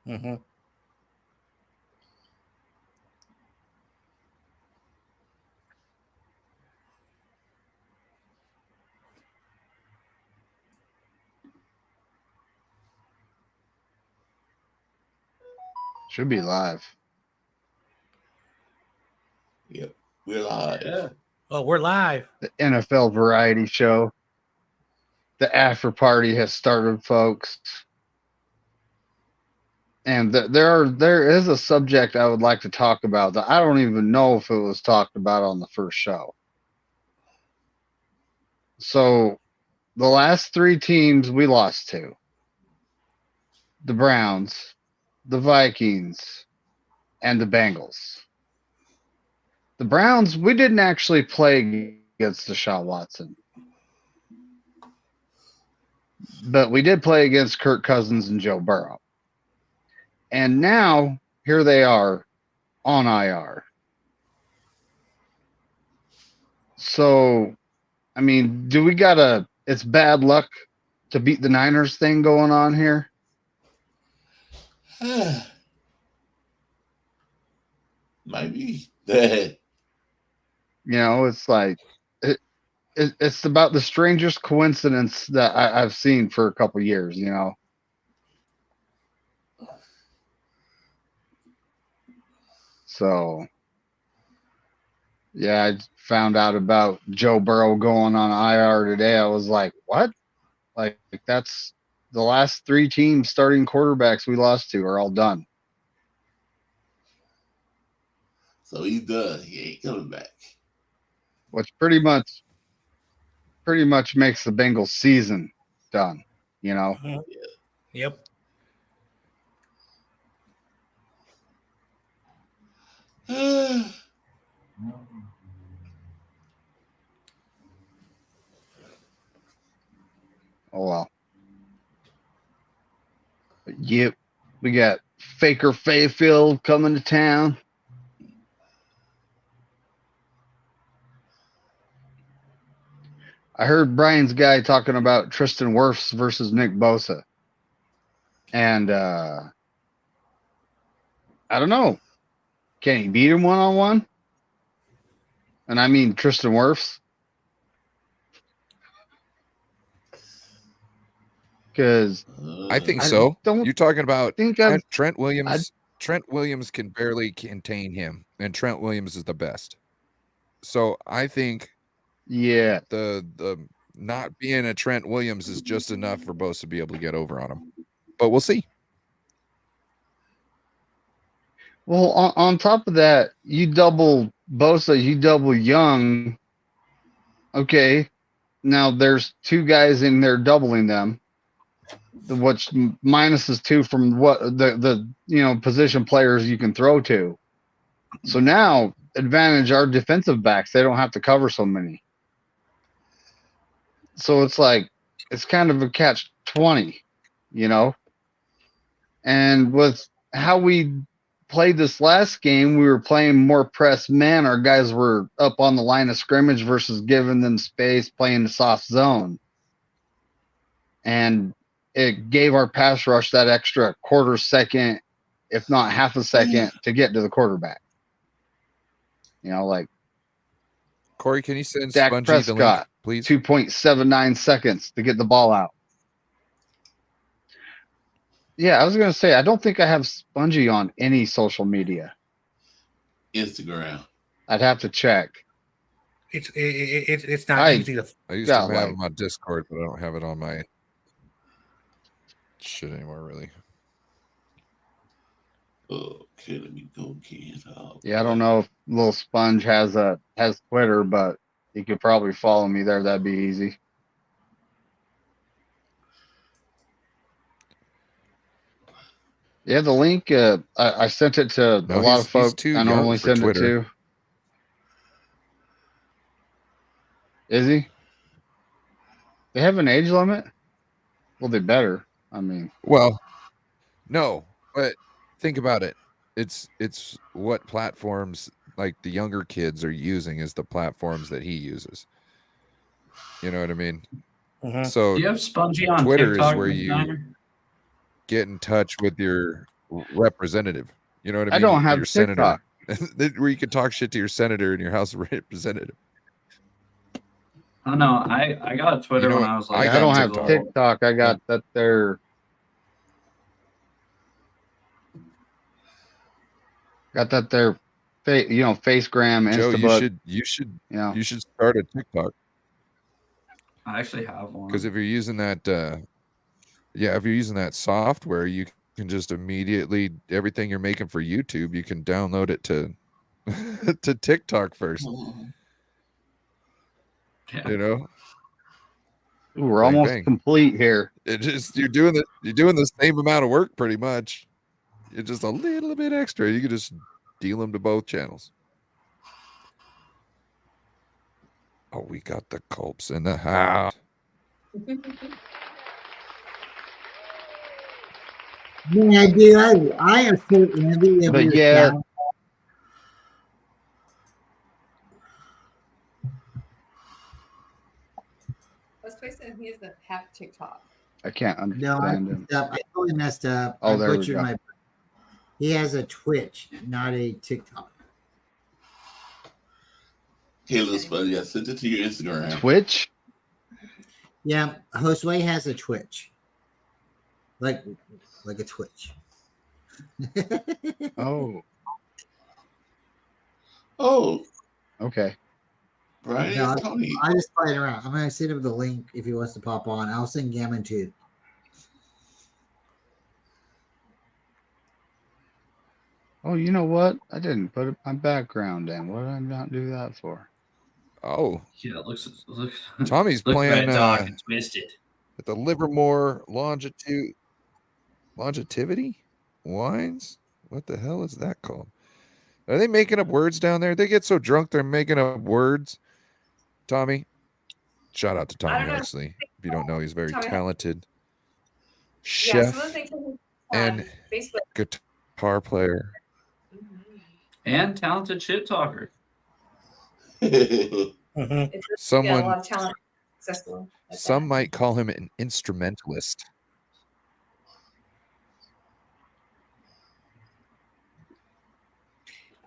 Mm-hmm. Should be live. Yep, we're live. Yeah. Oh, we're live. The NFL variety show. The after party has started, folks. And there is a subject I would like to talk about that I don't even know if it was talked about on the first show. So the last three teams we lost to: the Browns, the Vikings, and the Bengals. The Browns, we didn't actually play against Deshaun Watson, but we did play against Kirk Cousins and Joe Burrow. And now here they are on IR. So, I mean, do we got it's bad luck to beat the Niners thing going on here? Might be. It's like it's about the strangest coincidence that I've seen for a couple years. So, yeah, I found out about Joe Burrow going on IR today. I was like, what? Like, that's the last three teams starting quarterbacks we lost to are all done. So he's done. He ain't coming back. Which pretty much makes the Bengals season done, Mm-hmm. Yep. Oh well. But yep, we got Faker Fayfield coming to town. I heard Brian's guy talking about Tristan Wirfs versus Nick Bosa. And I don't know. Can he beat him one-on-one? And I mean Tristan Wirfs. Because I think so. You're talking about Trent Williams. I'd, Trent Williams can barely contain him, and Trent Williams is the best. So I think, yeah, the not being a Trent Williams is just enough for Bosa to be able to get over on him. But we'll see. Well, on top of that, you double Bosa, you double Young. Okay, now there's two guys in there doubling them, which minuses two from what the position players you can throw to. So now advantage our defensive backs; they don't have to cover so many. So it's kind of a catch-20, And with how we played this last game, we were playing more press man. Our guys were up on the line of scrimmage versus giving them space, playing the soft zone. And it gave our pass rush that extra quarter second, if not half a second, to get to the quarterback. Corey, can you send Dak Spongy Prescott, the link, please? 2.79 seconds to get the ball out. Yeah, I was going to say, I don't think I have Spongy on any social media. Instagram. I'd have to check. It's not easy to. I used to have him on Discord, but I don't have it on my shit anymore, really. Okay, let me go again. Yeah, I don't know if Little Sponge has Twitter, but you could probably follow me there. That'd be easy. Yeah, the link, I sent it to a lot of folks I normally send it to. Is he? They have an age limit? Well, they better. I mean. Well, no, but think about it. It's what platforms like the younger kids are using is the platforms that he uses. You know what I mean? Mm-hmm. So do you have Spongy on Twitter TikTok, is where you get in touch with your representative. You know what I I mean? don't have your senator, TikTok. where you can talk shit to your senator and your House of Representative. I don't know. I got Twitter You know when what? I was I like, I got don't have TikTok. TikTok. I got that there. Got that there, FaceGram, Joe, Instabook. you should Yeah. you should start a TikTok, I actually have one. because if you're using that, if you're using that software, you can just immediately everything you're making for YouTube, you can download it to to TikTok first. Yeah. You know, Ooh, we're Bang, almost bang. complete here. it just you're doing the same amount of work pretty much. It's just a little bit extra. You can just deal them to both channels. Oh, we got the Culps in the house. Yeah, dude, I am so envy of But your yeah. talent. Let's face it, he doesn't have TikTok. I can't No, I understand him. messed up. I totally messed up. Oh, I there we butchered go. my. He has a Twitch, not a TikTok. Hey, little Spuddy, I sent it to your Instagram. Twitch? Yeah, Josue has a Twitch, like a Twitch. Oh, Oh, okay. Brian No, and Tony. I just playing around. I'm gonna send him the link if he wants to pop on. I'll send Gammon too. Oh, you know what? I didn't put my background in. What did I not do that for? Oh, Yeah, it looks Tommy's looks playing red dark and twisted. at the Livermore Longevity Wines. What the hell is that called? Are they making up words down there? They get so drunk they're making up words. Tommy, shout out to I Tommy don't know. Huxley. If you don't know, he's very Tommy. talented Yeah, some of the chef, things on and Facebook. guitar player. Mhm. And talented shit talker. Mhm. It's just, Someone- a lot of talent successful. at Some that. might call him an instrumentalist.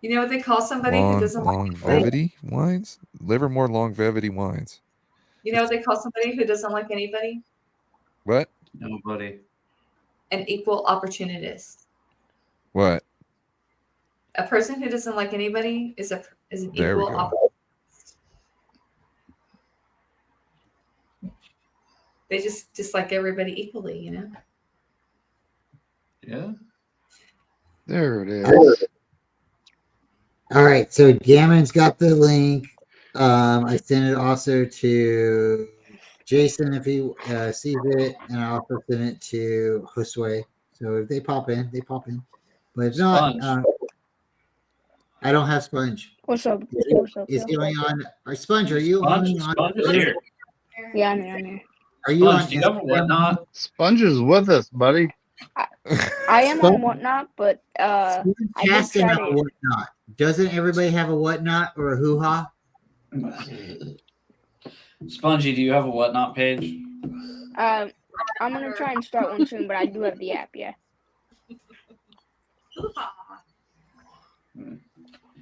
You know what they call somebody who doesn't like anybody? Longevity wines? Livermore Longevity wines. You know what they call somebody who doesn't like anybody? What? Nobody. An equal opportunist. What? A person who doesn't like anybody is an There we equal go. opportunist. They just dislike everybody equally, you know. Yeah. There it is. All right, so Gammon's got the link. I sent it also to Jason if he sees it, and I also sent it to Josue. So if they pop in, they pop in. But if not, Sponge. I don't have Sponge. What's up? Is What's up? he on? Or Sponge, are you Sponge, on? Sponge is here. Yeah, I'm here. I'm here. Are you on? Sponge, do you have a Instagram? whatnot? Sponge is with us, buddy. I am Sponge- on whatnot, but I did Casting try a to. whatnot. Doesn't everybody have a whatnot or a hoo ha? Spongy, do you have a whatnot page? I'm gonna try and start one soon, but I do have the app. Yeah.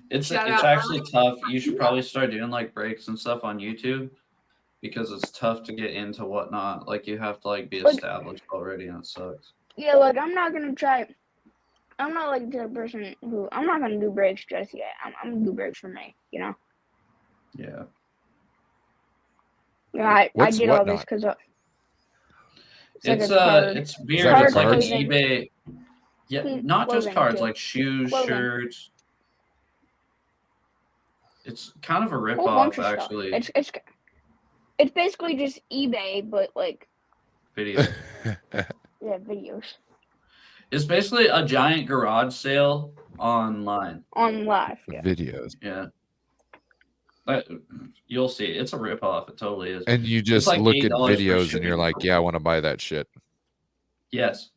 It's Shout it's out, actually tough. You should probably start doing like breaks and stuff on YouTube because it's tough to get into whatnot. Like you have to like be Like- established already, and it sucks. Yeah, like I'm not gonna try. I'm not like the person who I'm not gonna do breaks just yet. I'm gonna do breaks for me. You know. Yeah. I What's did all whatnot? this because It's like a card. it's that weird. a It's like an card? eBay. Yeah, Clothing- not just clothing, cards, too. like shoes, Clothing. shirts. It's kind of a whole bunch ripoff, of actually. stuff. It's basically just eBay, but like Video. yeah, videos It's basically a giant garage sale online. on live. Yeah. Videos. Yeah. But you'll see. It's a ripoff. It totally is. And you just like look at $8 for videos and shipping. you're like, yeah, I want to buy that shit. Yes.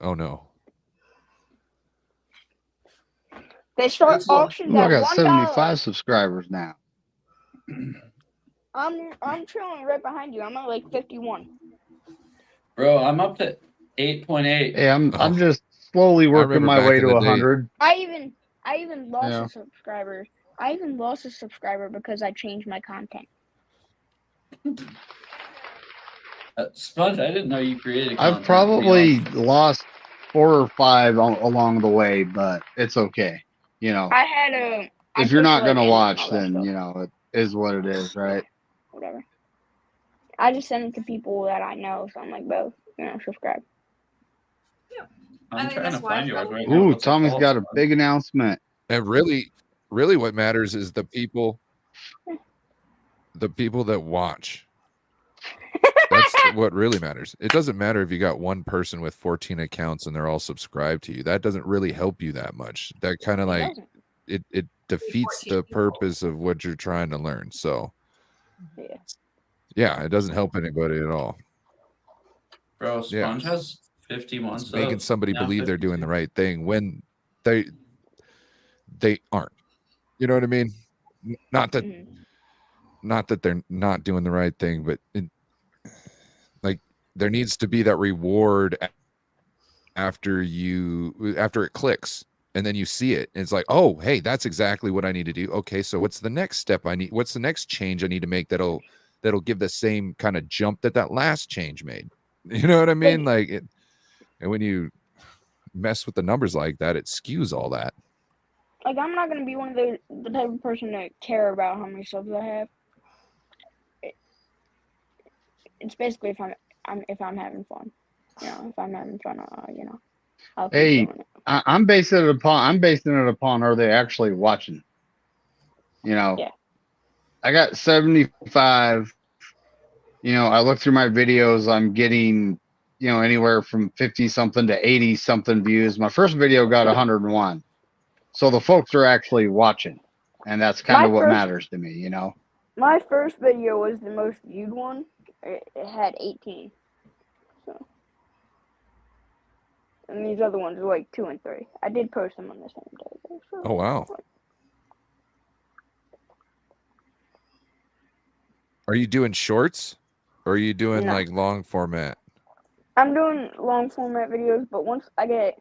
Oh no. They start It's like- auctions Ooh, I at got $1. 75 subscribers now. I'm trailing right behind you. I'm at like 51. Bro, I'm up to 8.8. Hey, I'm Oh. just slowly working remember my back way in to the day- 100. I even lost Yeah. a subscriber. I even lost a subscriber because I changed my content. Sponge, I didn't know you created I've content, to be probably honest. lost 4 or 5 along the way, but it's okay. You know, I had a. I if you're pushed, not like, gonna Emmys and watch, all that then stuff. you know it is what it is, right? Whatever. I just send it to people that I know, so I'm like, both, subscribe. I I'm think trying to that's why find it's yours not- right now. Ooh, What's it Tommy's called, got a Sponge? big announcement. And really what matters is the people that watch. That's what really matters. It doesn't matter if you got one person with 14 accounts and they're all subscribed to you. That doesn't really help you that much. That kind of It like doesn't. it defeats 14 the people. purpose of what you're trying to learn. So Yeah. yeah, it doesn't help anybody at all. Bro, Yeah. Sponge has 51 It's making subs, somebody now believe they're doing the 52. right thing when they aren't. You know what I mean? Not that they're not doing the right thing, but like there needs to be that reward after it clicks and then you see it and it's like, oh hey, that's exactly what I need to do. Okay, so what's the next step I need? What's the next change I need to make that'll give the same kind of jump that last change made? You know what I mean? Like it, and when you mess with the numbers like that, it skews all that. Like, I'm not gonna be one of the type of person to care about how many subs I have. It's basically if I'm having fun. If I'm having fun, I'll keep Hey, doing it. I'm basing it upon are they actually watching? Yeah. I got 75. I look through my videos, I'm getting, anywhere from 50 something to 80 something views. My first video got 101. So the folks are actually watching. And that's kind of what matters to me, My first video was the most viewed one. It had 18. So. And these other ones were like 2 and 3. I did post them on the same day, though. So. Oh wow. Are you doing shorts or are you doing No. like long format? I'm doing long format videos, but once I get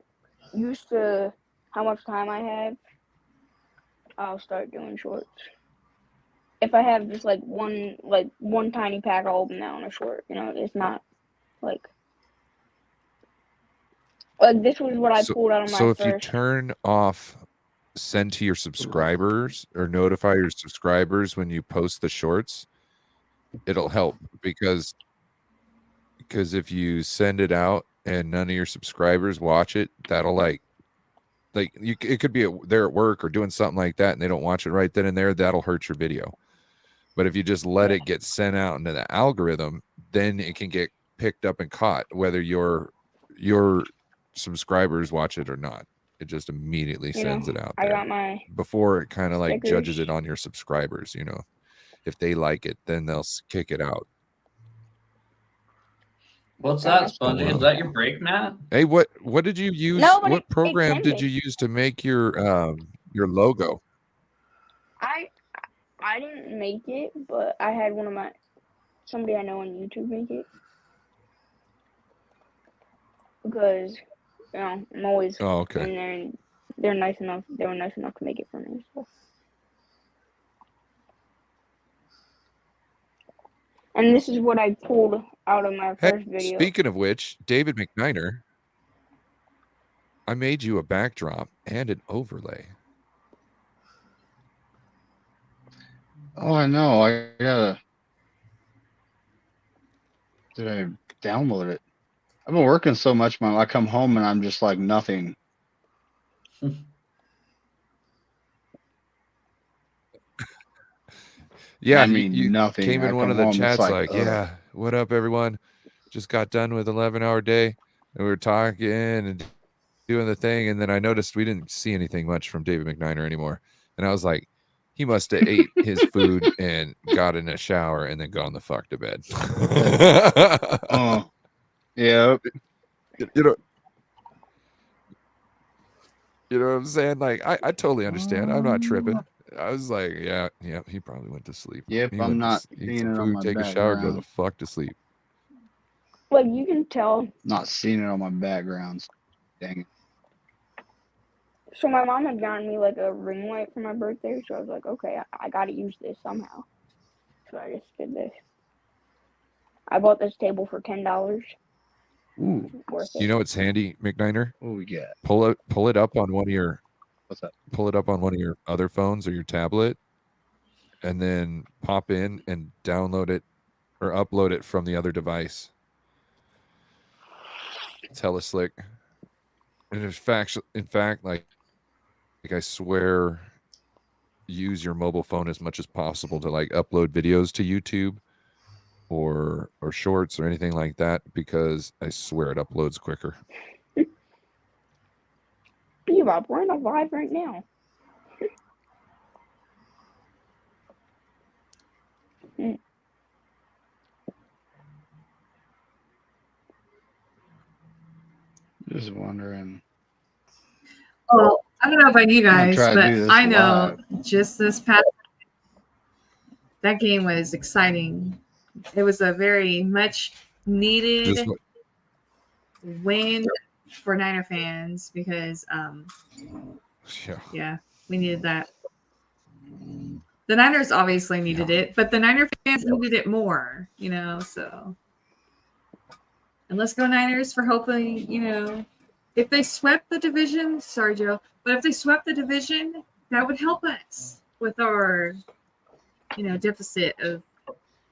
used to how much time I have, I'll start doing shorts. If I have just like one tiny pack, I'll open that on a short. It's not like this was what I pulled out of my So if first. you turn off send to your subscribers or notify your subscribers when you post the shorts, it'll help because if you send it out and none of your subscribers watch it, that'll it could be they're at work or doing something like that and they don't watch it right then and there, that'll hurt your video. But if you just let it get sent out into the algorithm, then it can get picked up and caught whether your subscribers watch it or not. It just immediately sends it out I there got my before it kind of like stickers. judges it on your subscribers. If they like it, then they'll kick it out. What's Yeah, that, Spongy? Is that your break mat? Hey, what did you use? No, but what it program can did be. you use to make your logo? I didn't make it, but I had somebody I know on YouTube make it. Because, I'm always Oh, okay. in there and they were nice enough to make it for me. So. And this is what I pulled out of my first video. Speaking of which, David McNiner, I made you a backdrop and an overlay. Oh, I know. I gotta. Did I download it? I've been working so much, man. I come home and I'm just like nothing. Yeah, I mean, you nothing. came I in one come of the home, it's chats like, ugh. yeah, what up, everyone? Just got done with 11-hour day, and we were talking and doing the thing, and then I noticed we didn't see anything much from David McNiner anymore, and I was like, he must have ate his food and got in a shower and then gone the fuck to bed. Oh, yeah. You know what I'm saying? Like, I totally understand. I'm not tripping. I was like, yeah, he probably went to sleep. Yep, He I'm went to not eat seeing some it on food, my take a shower, go the background. fuck to sleep. Like, you can tell. Not seeing it on my backgrounds. Dang it. So my mom had gotten me like a ring light for my birthday, so I was like, okay, I gotta use this somehow. So I just did this. I bought this table for $10. Ooh, Worth You it. know what's handy, McNiner? what we got? Pull it up on one of your What's that? pull it up on one of your other phones or your tablet, and then pop in and download it or upload it from the other device. It's hella slick. And in fact, like I swear, use your mobile phone as much as possible to like upload videos to YouTube or shorts or anything like that, because I swear it uploads quicker. Bebop, we're in a live right now. Just wondering. Well, I don't know about you I'm gonna guys, try to but do this I know live. just this past that game was exciting. It was a very much needed Just win for Niner fans because yeah. we needed that. The Niners obviously needed it, but the Niner fans needed it more, so. And let's go Niners for hoping, if they swept the division, sorry, Joe, but if they swept the division, that would help us with our, deficit of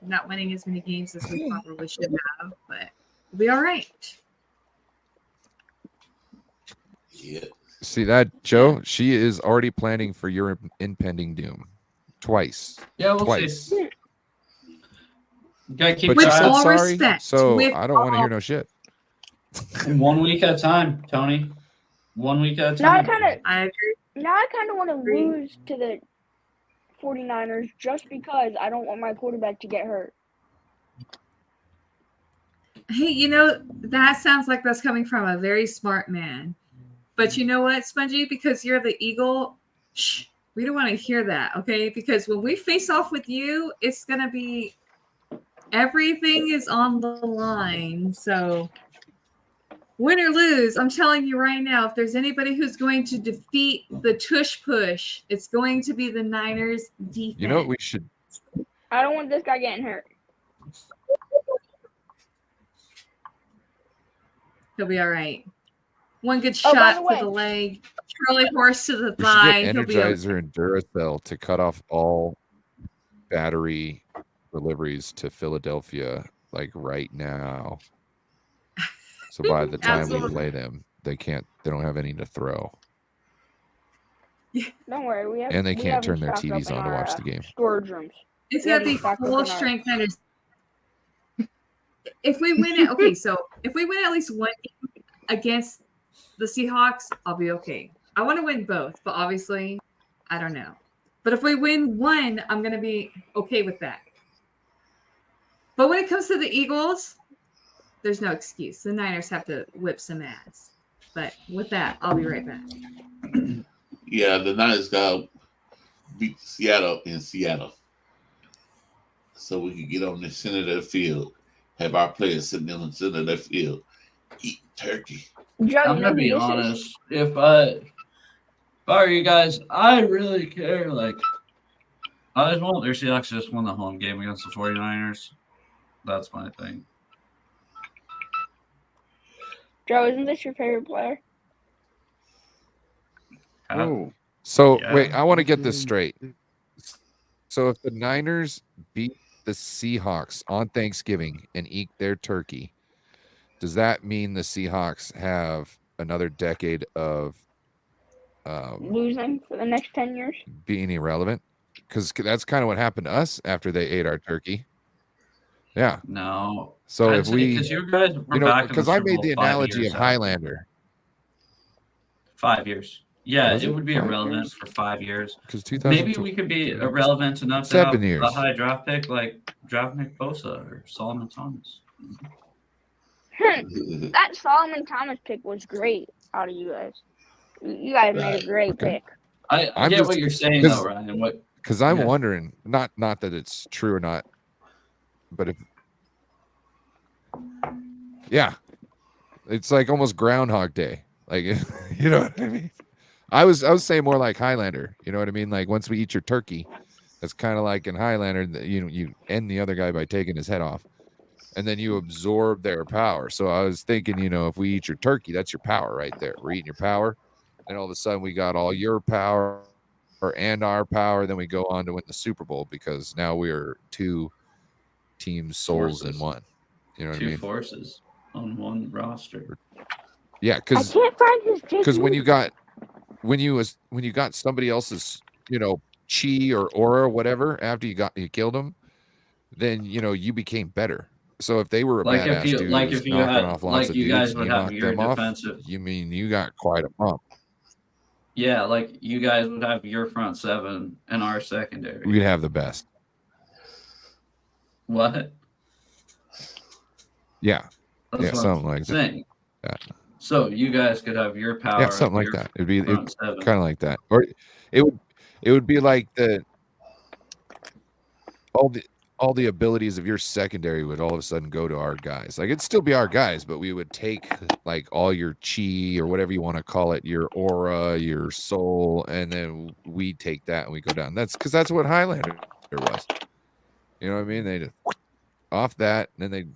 not winning as many games as we probably should have, but we'll be all right. Yeah. See that, Joe? She is already planning for your impending doom. Twice. Yeah, we'll Twice. see. You gotta keep But With you your said eye all sorry, respect, so with I don't want to all- hear no shit. 1 week at a time, Tony. 1 week at a Now I time. kind of want to Agree. lose to the 49ers just because I don't want my quarterback to get hurt. Hey, that sounds like that's coming from a very smart man. But you know what, Spongy? Because you're the Eagle, shh, we don't want to hear that, okay? Because when we face off with you, it's going to be everything is on the line. So win or lose, I'm telling you right now, if there's anybody who's going to defeat the tush push, it's going to be the Niners defense. You know what we should I don't want this guy getting hurt. He'll be all right. One good Oh, by shot the to way. the leg, Charlie horse to the we should thigh. get He'll be okay. Energizer and Duracell to cut off all battery deliveries to Philadelphia like right now. So by the time we Absolutely. play them, they don't have any to throw. Don't worry, we have. And they we can't have them turn their stocked up TVs in on to our, watch the game. Storage rooms. It's We gonna have be them stocked up full in our- strength Niners. If we win it, okay. So if we win at least one game against the Seahawks, I'll be okay. I want to win both, but obviously, I don't know. But if we win one, I'm gonna be okay with that. But when it comes to the Eagles, there's no excuse. The Niners have to whip some ass. But with that, I'll be right back. Yeah, the Niners got beat Seattle in Seattle. So we could get on the center of the field, have our players sitting in the center of the field, eat turkey. Joe, I'm you know gonna who be this is? honest. If I are you guys, I really care. Like, I just want their Seahawks to just win the home game against the 49ers. That's my thing. Joe, isn't this your favorite player? Oh, So Yeah. wait, I want to get this straight. So if the Niners beat the Seahawks on Thanksgiving and eat their turkey, does that mean the Seahawks have another decade of Losing for the next 10 years? being irrelevant? Because that's kind of what happened to us after they ate our turkey. Yeah. No. So I'd if say- we, 'cause you guys were back in the because I Super made Bowl the 5 analogy years of after. Highlander. 5 years. Yeah, Was it it would be 5 irrelevant years? for 5 years. Because Maybe we could be irrelevant enough to 7 have years. a high draft pick like draft Nick Bosa or Solomon Thomas. That Solomon Thomas pick was great out of you guys. You guys made a great Okay. pick. I I'm get just- what you're saying 'cause- though, Ryan. What Because I'm Yeah. wondering, not that it's true or not, but if, yeah, it's like almost Groundhog Day. Like, you know what I mean? I was saying more like Highlander. You know what I mean? Like once we eat your turkey, that's kind of like in Highlander. You end the other guy by taking his head off, and then you absorb their power. So I was thinking, if we eat your turkey, that's your power right there. We're eating your power, and all of a sudden we got all your power and our power. Then we go on to win the Super Bowl because now we are two teams' souls in one. You know what I mean? Two forces on one roster. Yeah, I can't find his because when you got somebody else's chi or aura, whatever, after you killed them, then you became better. So if they were a Like badass if you dude like who's if you knocking had off lots like of you dudes guys and would you have knocked your them off, defensive. you mean you got quite a bump. Yeah, like you guys would have your front seven and our secondary. We'd have the best. What? Yeah. That's Yeah, what something I'm like that. saying. Yeah. So you guys could have your power. Yeah, something like your that. It'd be front seven. kind of like that, or it would be like all the abilities of your secondary would all of a sudden go to our guys. Like it'd still be our guys, but we would take like all your chi or whatever you want to call it, your aura, your soul, and then we take that and we go down. That's because that's what Highlander was. You know what I mean? They just off that, and then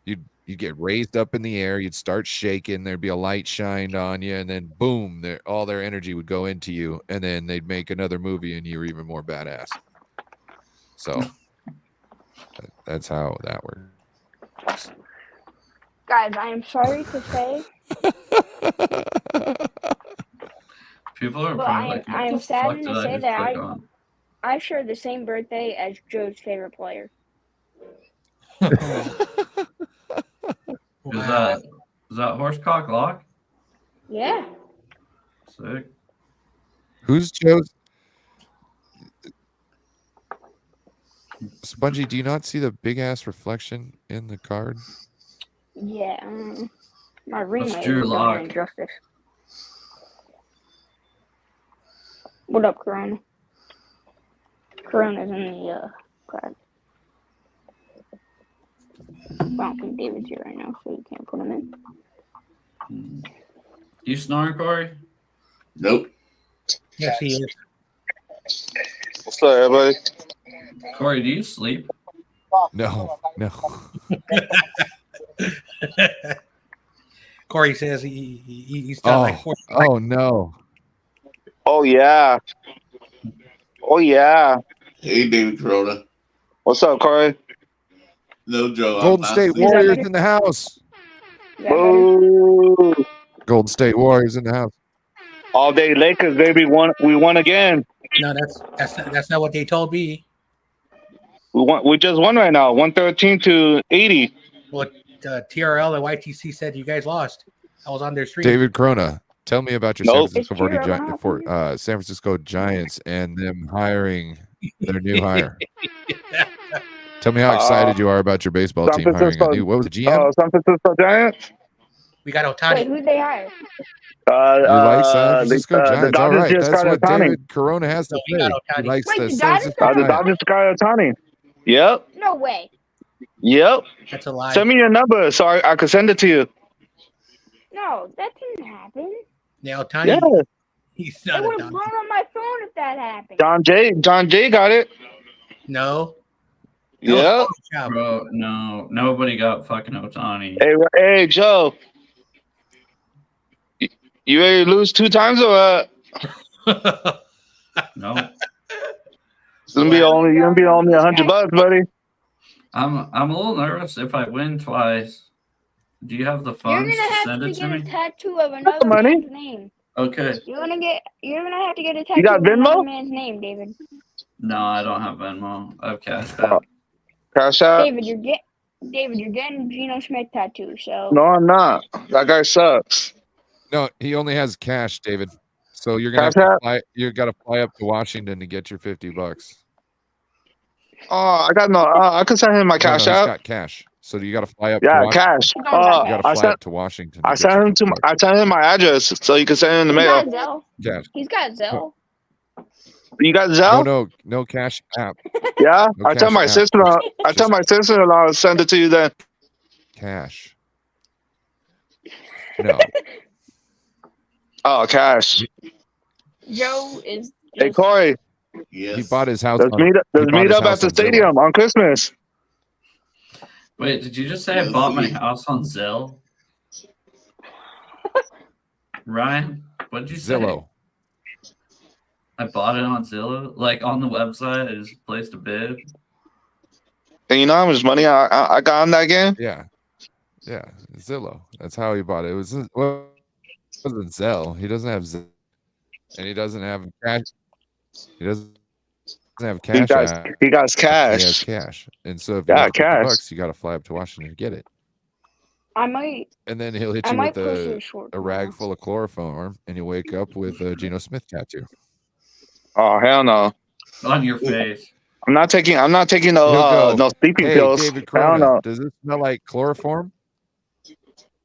you'd get raised up in the air, you'd start shaking, there'd be a light shined on you, and then boom, all their energy would go into you, and then they'd make another movie and you were even more badass. So that's how that works. Guys, I am sorry to say, People are but probably like, I am what the fuck saddened did to I say just that click on? I share the same birthday as Joe's favorite player. Is that Horsecock Lock? Yeah. Sick. Who's Joe's? Spongy, do you not see the big ass reflection in the card? Yeah. My roommate Drew is Lock. doing injustice. What up, Corona? Corona's in the card. I don't think David's here right now, so you can't put him in. You snoring, Corey? Nope. Yes, he is. What's up, everybody? Corey, do you sleep? No. Corey says he's done like 4. Oh no. Oh yeah. Oh yeah. Hey, David Corona. What's up, Corey? No, Joe. I'm Golden not State sleeping. Warriors better? in the house. Is that better? Boo! Golden State Warriors in the house. All day Lakers, baby. We won again. No, that's not what they told me. We just won right now, 113-80. What TRL and YTC said you guys lost. I was on their stream. David Corona, tell me about your Nope. San Francisco Giants and them hiring their new hire. Tell me how excited you are about your baseball San team hiring a Francisco- new. What was the GM? San Francisco Giants. We got Wait, Otani. who'd they hire? You like San Francisco the Giants? All Dodgers right, just that's got what Ohtani. David Corona has to No, we say. got He Ohtani. likes Wait, the the San Dodgers Francisco got The Giants. Dodgers got Ohtani. Yep. No way. Yep. That's a lie. Send me your number so I could send it to you. No, that didn't happen. Yeah, Otani. Yeah. He's It not would a have Dodger. blown on my phone if that happened. John Jay got it. No. Yep. Job. Bro, no. Nobody got fucking Otani. Hey, Joe. You ready to lose 2 times or what? No. It's gonna be only $100, buddy. I'm a little nervous if I win twice. Do you have the You're funds gonna to have send to it to get a me? tattoo of another money. man's name. Okay. You're gonna have to get a tattoo got of another Venmo? man's name, David. No, I don't have Venmo. I have Cash App. Cash out? David, you're getting Geno Smith tattoo. So No, I'm not. That guy sucks. No, he only has cash, David. So you're gonna have Cash to App? fly. You got to fly up to Washington to get your $50. Oh, I got no. I could send him my cash no, he's out. got cash. So you got to fly up. to Yeah, Washington. cash. He don't got You got that. to I fly sent. up to Washington. I to get sent your him to. $50. I sent him my address so you can send it in the He's mail. got Zelle. Cash. He's got Zelle. You got No, Zelle? no Cash App. Yeah. No I tell Cash my App. sister. I tell my sister-in-law to send it to you then. Cash. No. Oh, cash. Joe is Hey, just Corey, Yes. He bought his house. let's on- meet up. he Let's bought meet his up at house the on Zillow. stadium on Christmas. Wait, did you just say I Let's bought my see. house on Zillow? Ryan, what did you say? Zillow. I bought it on Zillow, like on the website. I just placed a bid. And you know how much money I got on that game? Yeah. Yeah. Zillow. That's how he bought it. It was well, it wasn't Zell. He doesn't have Zell. And he doesn't have cash. He doesn't have He cash. got app. he got He has cash. cash. And so if Yeah, you have cash. $50, you got to fly up to Washington to get it. I might And then he'll hit I you might with post it short. a rag full of chloroform, and you wake up with a Geno Smith tattoo. Oh hell no! On your face. I'm not taking He'll go, no sleeping hey, pills. David Hell Corona, no! does this smell like chloroform?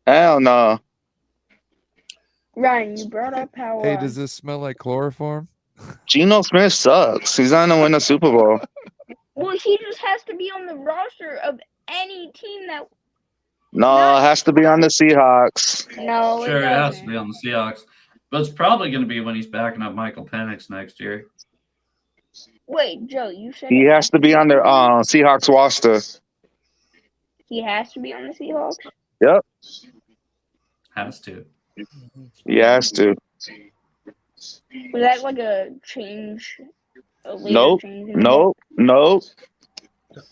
Hell no! Ryan, you brought up how Hey, does this smell like chloroform? Geno Smith sucks. He's not gonna win a Super Bowl. well, he just has to be on the roster of any team that No, it has to be on the Seahawks. no, Sure, it it has doesn't. to be on the Seahawks. But it's probably going to be when he's backing up Michael Penix next year. Wait, Joe, you said He it has to be on their Seahawks roster. he has to be on the Seahawks. Yep, Has to. he has to. Was that like a change? A later Nope, change in nope.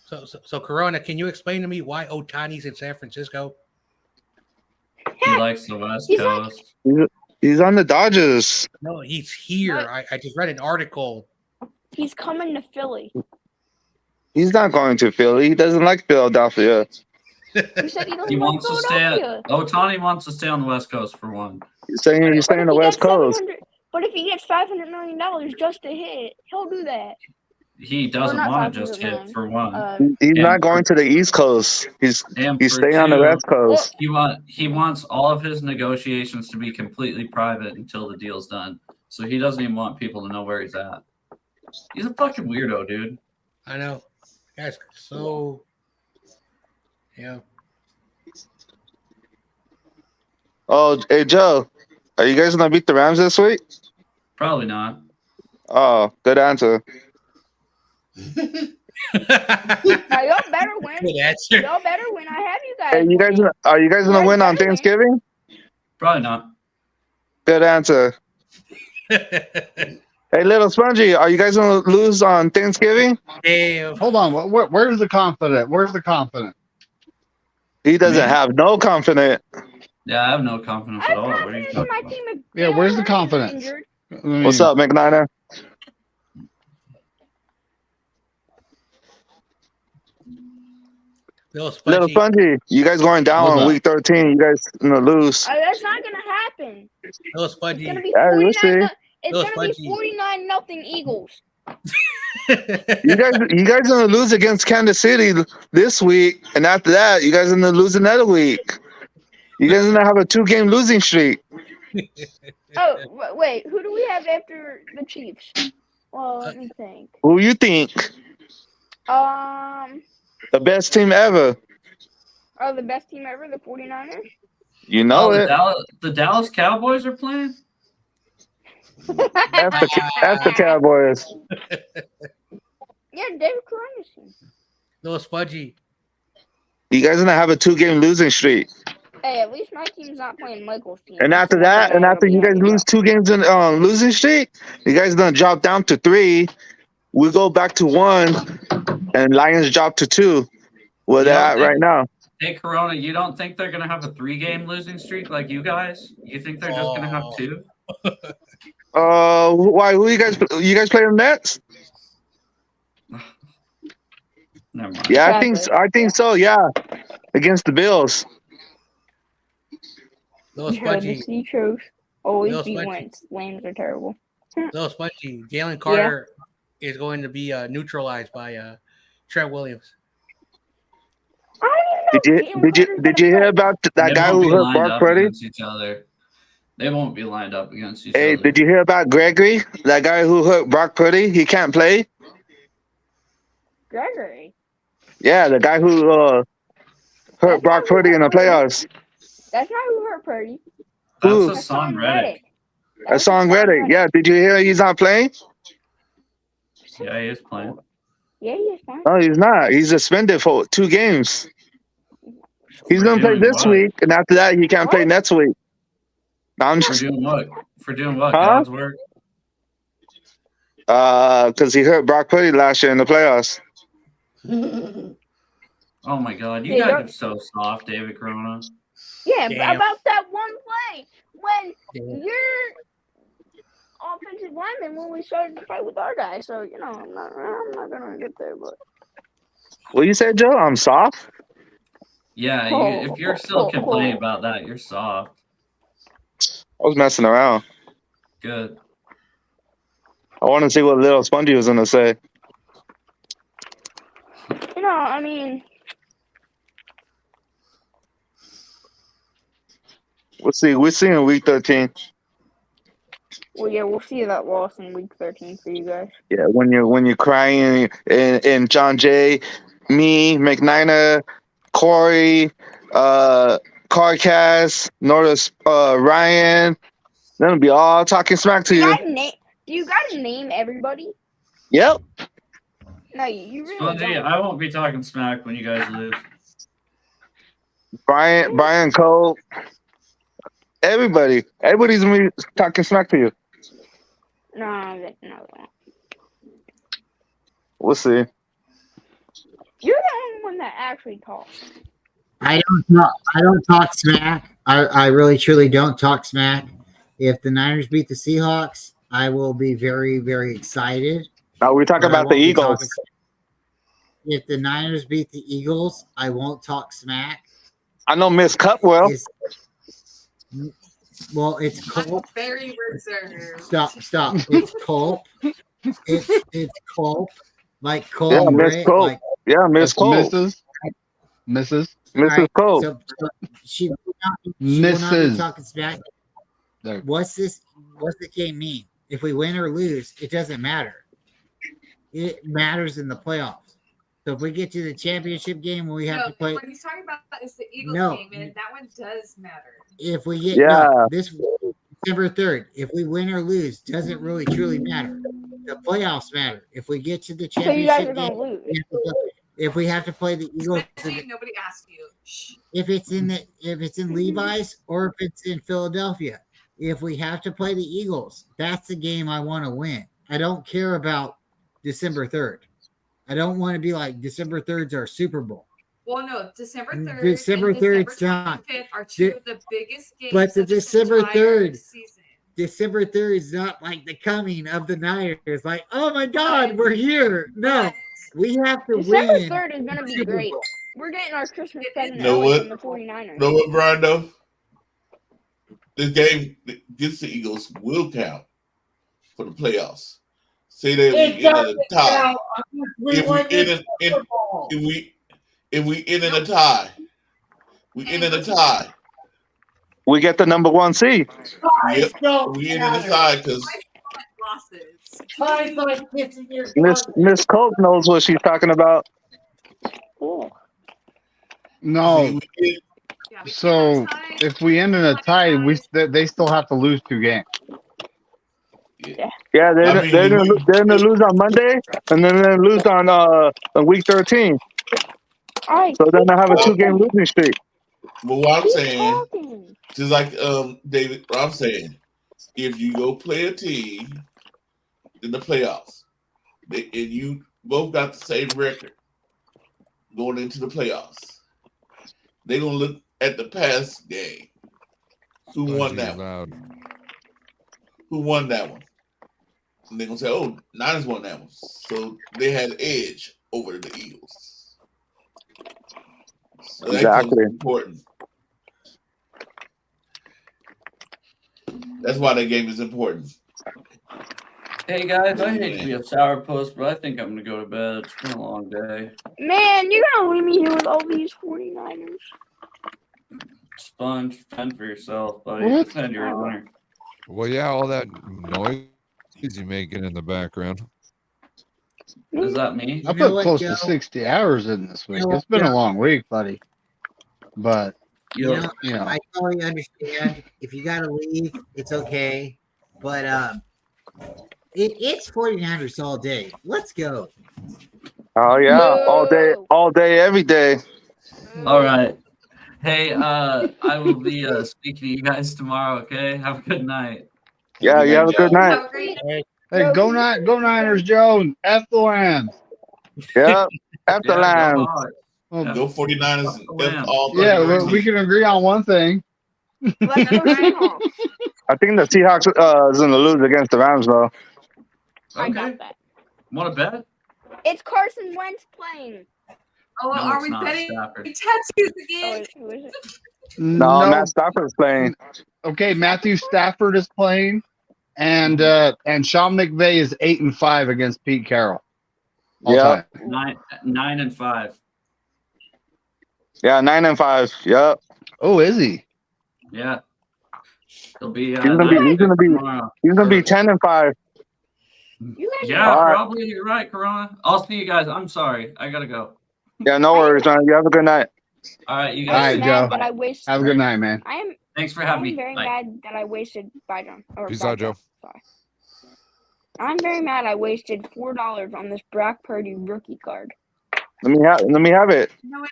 So Corona, can you explain to me why Otani's in San Francisco? He likes the West He's like- Coast. He's on the Dodgers. No, he's here. What? I just read an article. He's coming to Philly. He's not going to Philly. He doesn't like Philadelphia. You said he doesn't He like wants to stay Philadelphia. Otani wants to stay on the West Coast for one. He's staying on But the if West he gets Coast. 700 But if he gets $500 million just to hit, he'll do that. He doesn't not want to 500 just hit million. for one. He's And not going to the East Coast. He's And for staying on the two, West Coast. He wants all of his negotiations to be completely private until the deal's done. So he doesn't even want people to know where he's at. He's a fucking weirdo, dude. I know, guys. So, yeah. Oh, hey Joe, are you guys gonna beat the Rams this week? Probably not. Oh, good answer. Now y'all better win. Good answer. Y'all better win. I have you guys. Hey, are you guys gonna Right, win on better win. Thanksgiving? Probably not. Good answer. Hey, little Spongy, are you guys gonna lose on Thanksgiving? Damn. Hold on. Where's the confident? Where's the confident? He doesn't Man. have no confidence. Yeah, I have no confidence at all. What are you confidence in talking my about? team. if Yeah, Jalen where's the Hurts is confidence? injured. I mean, What's up, McNiner? Little Little Spongy. Spongy, you guys going down What's on up? week 13. You guys gonna lose. That's not gonna happen. Little It's Spongy. gonna be Yeah, we'll 49. see. It's Little gonna be Spongy. 49-0 Eagles. You guys gonna lose against Kansas City this week, and after that, you guys gonna lose another week. You guys gonna have a 2-game losing streak. Oh wait, who do we have after the Chiefs? Well, let me think. Who you think the best team ever? Oh, the best team ever, the 49ers. You know Oh, it. the Dallas Cowboys are playing? That's the Cowboys. Yeah, David Corona's team. Little Spongy. You guys gonna have a 2-game losing streak, Hey, at least my team's not playing Michael's team. and after that, and after you guys lose 2 games in losing streak, you guys gonna drop down to 3. We go back to 1, and Lions drop to 2. Where they're at right now. Hey, Corona, you don't think they're going to have a 3-game losing streak like you guys? You think they're just going to have 2? Why? Who you guys play them Nets? Never mind. Yeah, I think so. Yeah, against the Bills. Little Yeah, the Spongy. C chose always Little beat Spongy. Wentz. Lambs are terrible. Little Spongy. Jalen Carter is going to be neutralized by Trent Williams. I don't even know. Did you hear about that They guy won't who be hurt lined Brock up Purdy? against each other. They won't be lined up against each Hey, other. did you hear about Gregory? That guy who hurt Brock Purdy? He can't play. Gregory. Yeah, the guy who hurt Brock Purdy in the playoffs. That's not who hurt Purdy. That's Who? Hassan Reddick. I saw him Reddit. Yeah, did you hear he's not playing? Yeah, he is playing. Yeah, he is fine. No, he's not. He's suspended for 2 games. He's For gonna play doing this what? week, and after that, he can't play next week. No, I'm For just doing what? For doing what? Huh? God's work? because he hurt Brock Purdy last year in the playoffs. Oh my God, you Yeah, guys you're- are so soft, David Corona. Yeah, but Damn. about that one play when Damn. your offensive lineman when we started to fight with our guy. So you know, I'm not gonna get there, but What you said, Joe? I'm soft. Yeah, if you're still complaining about that, you're soft. I was messing around. Good. I want to see what little Spongy was gonna say. you know, I mean, We'll see. We'll see in week 13. well, yeah, we'll see that loss in week 13 for you guys. Yeah, when you're crying and John Jay, me, McNina, Corey, Carcast, Notice, Ryan, they'll be all talking smack to Do you. you gotta name everybody? Yep. No, you really Spongy, don't. I won't be talking smack when you guys lose. Brian Cole, everybody's gonna be talking smack to you. No. We'll see. You're the only one that actually talks. I don't talk smack. I really truly don't talk smack. If the Niners beat the Seahawks, I will be very, very excited. Now we're talking but I about the won't be Eagles. talking- If the Niners beat the Eagles, I won't talk smack. I know Miss Cutwell. It's Culp. Very reserved. Stop. It's Culp. It's Culp. Like Cole. Yeah, Miss Ray, Cole. like, Yeah, Miss That's Cole. Mrs. Mrs. Alright, Cole. so she will not be Mrs. talking smack. There. What's the game mean? If we win or lose, it doesn't matter. It matters in the playoffs. So if we get to the championship game, we have to play. What he's talking about is the Eagles No. game, and that one does matter. If we get Yeah. this December 3rd, if we win or lose, doesn't really truly matter. The playoffs matter. If we get to the So you guys are championship gonna game, lose. if we have to play the Eagles, Especially nobody asked you. Shh. if it's in Levi's or if it's in Philadelphia, if we have to play the Eagles, that's the game I want to win. I don't care about December 3rd. I don't want to be like December 3rd's our Super Bowl. Well, no, December 3rd. December and 3rd's December not. 25th are two of the biggest games. But the of this December entire 3rd season. December 3rd is not like the coming of the Niners. Like, oh my God, we're here. No, we have to December win. 3rd is gonna be Super great. Bowl. We're getting our Christmas present Know early what? from the 49ers. Know what, Brian? Though this game against the Eagles will count for the playoffs. Say that we end in a tie. If we end in a tie, we end in a tie. We get the number 1 seed. Yep, we end in a tie because Losses. Miss Coke knows what she's talking about. Cool. No. Yeah, we So can't tie. if we end in a tie, they still have to lose 2 games. Yeah, they're I mean, gonna lose on Monday, and then they're gonna lose on week 13. All right. So then I have a 2-game losing streak. but what I'm keep saying, talking. just like David, what I'm saying, if you go play a team in the playoffs, and you both got the same record going into the playoffs, they're gonna look at the past game. Who won that one? Loud. Who won that one? And they're gonna say, "Oh, Niners won that one." So they had an edge over the Eagles. So that Exactly. becomes important. That's why that game is important. Hey guys, I hate to be a sourpuss, but I think I'm gonna go to bed. It's been a long day. Man, you're gonna leave me here with all these 49ers. Sponge, fend for yourself, buddy. What? Defend your winner. Well, yeah, all that noise you making in the background. Is that me? I You know put what, close Joe? to 60 hours in this week. You know It's been what, a long week, buddy. But You know, you know, I totally understand. If you got to leave, it's okay. But it's 49ers all day. Let's go. Oh yeah, all day, every day. All right. Hey, I will be speaking to you guys tomorrow. Okay. Have a good night. Yeah, you have a good night. Have a great Hey, go Niners, Joe. F the Lambs. Yeah, after Yeah, go Lambs. Hawks. Well, Go 49ers. Lamb. All yeah, 31 we can agree on one thing. Let's go Seahawks. I think the Seahawks is gonna lose against the Rams though. I Okay. got that. Want to bet? It's Carson Wentz playing. Oh, No, are it's we not betting Stafford. tattoos Oh, again? who is it? No, Matt Stafford's playing. Okay, Matthew Stafford is playing, and Sean McVay is 8-5 against Pete Carroll. All Yeah. time. 9-5. Yeah, 9-5. Yep. Oh, is he? Yeah. He'll be. He's gonna be tomorrow. 10-5. You guys Yeah, All right. probably. You're right, Corona. I'll see you guys. I'm sorry. I gotta go. Yeah, no worries, man. You have a good night. All right, you All guys. right, mad Joe. that I wasted. Have a good night, man. I am. Thanks for having I'm me. very Bye. mad that I wasted. Bye, John. Or Peace bye, out, Joe. Sorry. I'm very mad I wasted $4 on this Brock Purdy rookie card. Let me have it. No,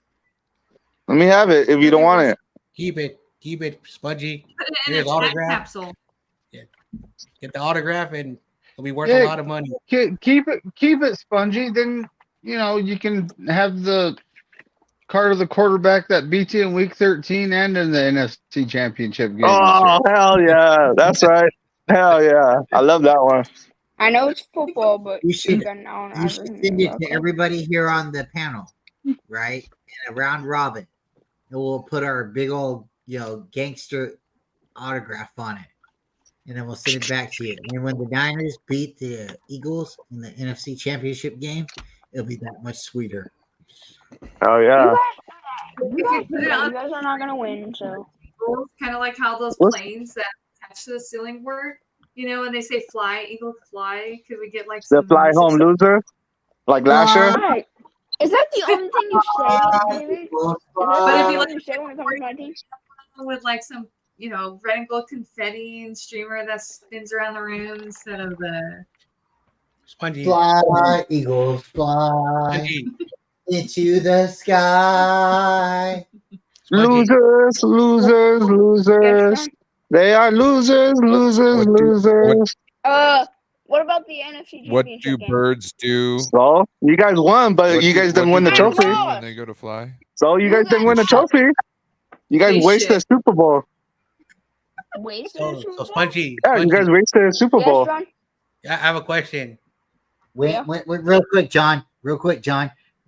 Let me have it if you don't want it. Keep it, Spongy. put it in Here's a time autograph. capsule. Get the autograph, and it'll be worth Yeah. a lot of money. Keep it Spongy. Then you can have the card of the quarterback that beat you in Week 13 and in the NFC Championship game. Oh hell yeah, that's right. Hell yeah, I love that one. I know it's football, but You should- got now You should send it to everybody here on the panel, right? And a round robin. And we'll put our big old, gangster autograph on it. And then we'll send it back to you. And when the Niners beat the Eagles in the NFC Championship game, it'll be that much sweeter. Hell yeah. We could put it on You guys are not gonna win, so kind of like how those What's- planes that attach to the ceiling work. When they say fly, eagle fly, could we get like The some fly home loser, like last year. Right. Is that the only thing you say, David? Is that But if the you only like- thing you say when it comes to my team? with like some, red and gold confetti and streamer that spins around the room instead of the. Spongy. Fly, Eagles, fly Spongy. into the sky. Spongy. Losers. They are losers. What about the NFC What Championship do game? birds do? So you guys won, but What you do- guys what didn't do win the guys trophy. won? when they go to fly? So you guys didn't win the trophy. You guys They wasted should. the Super Bowl. Wasted So, the Super so Bowl? Spongy. Yeah, you guys wasted the Super Yes, Bowl. John? I have a question. When, real quick, John.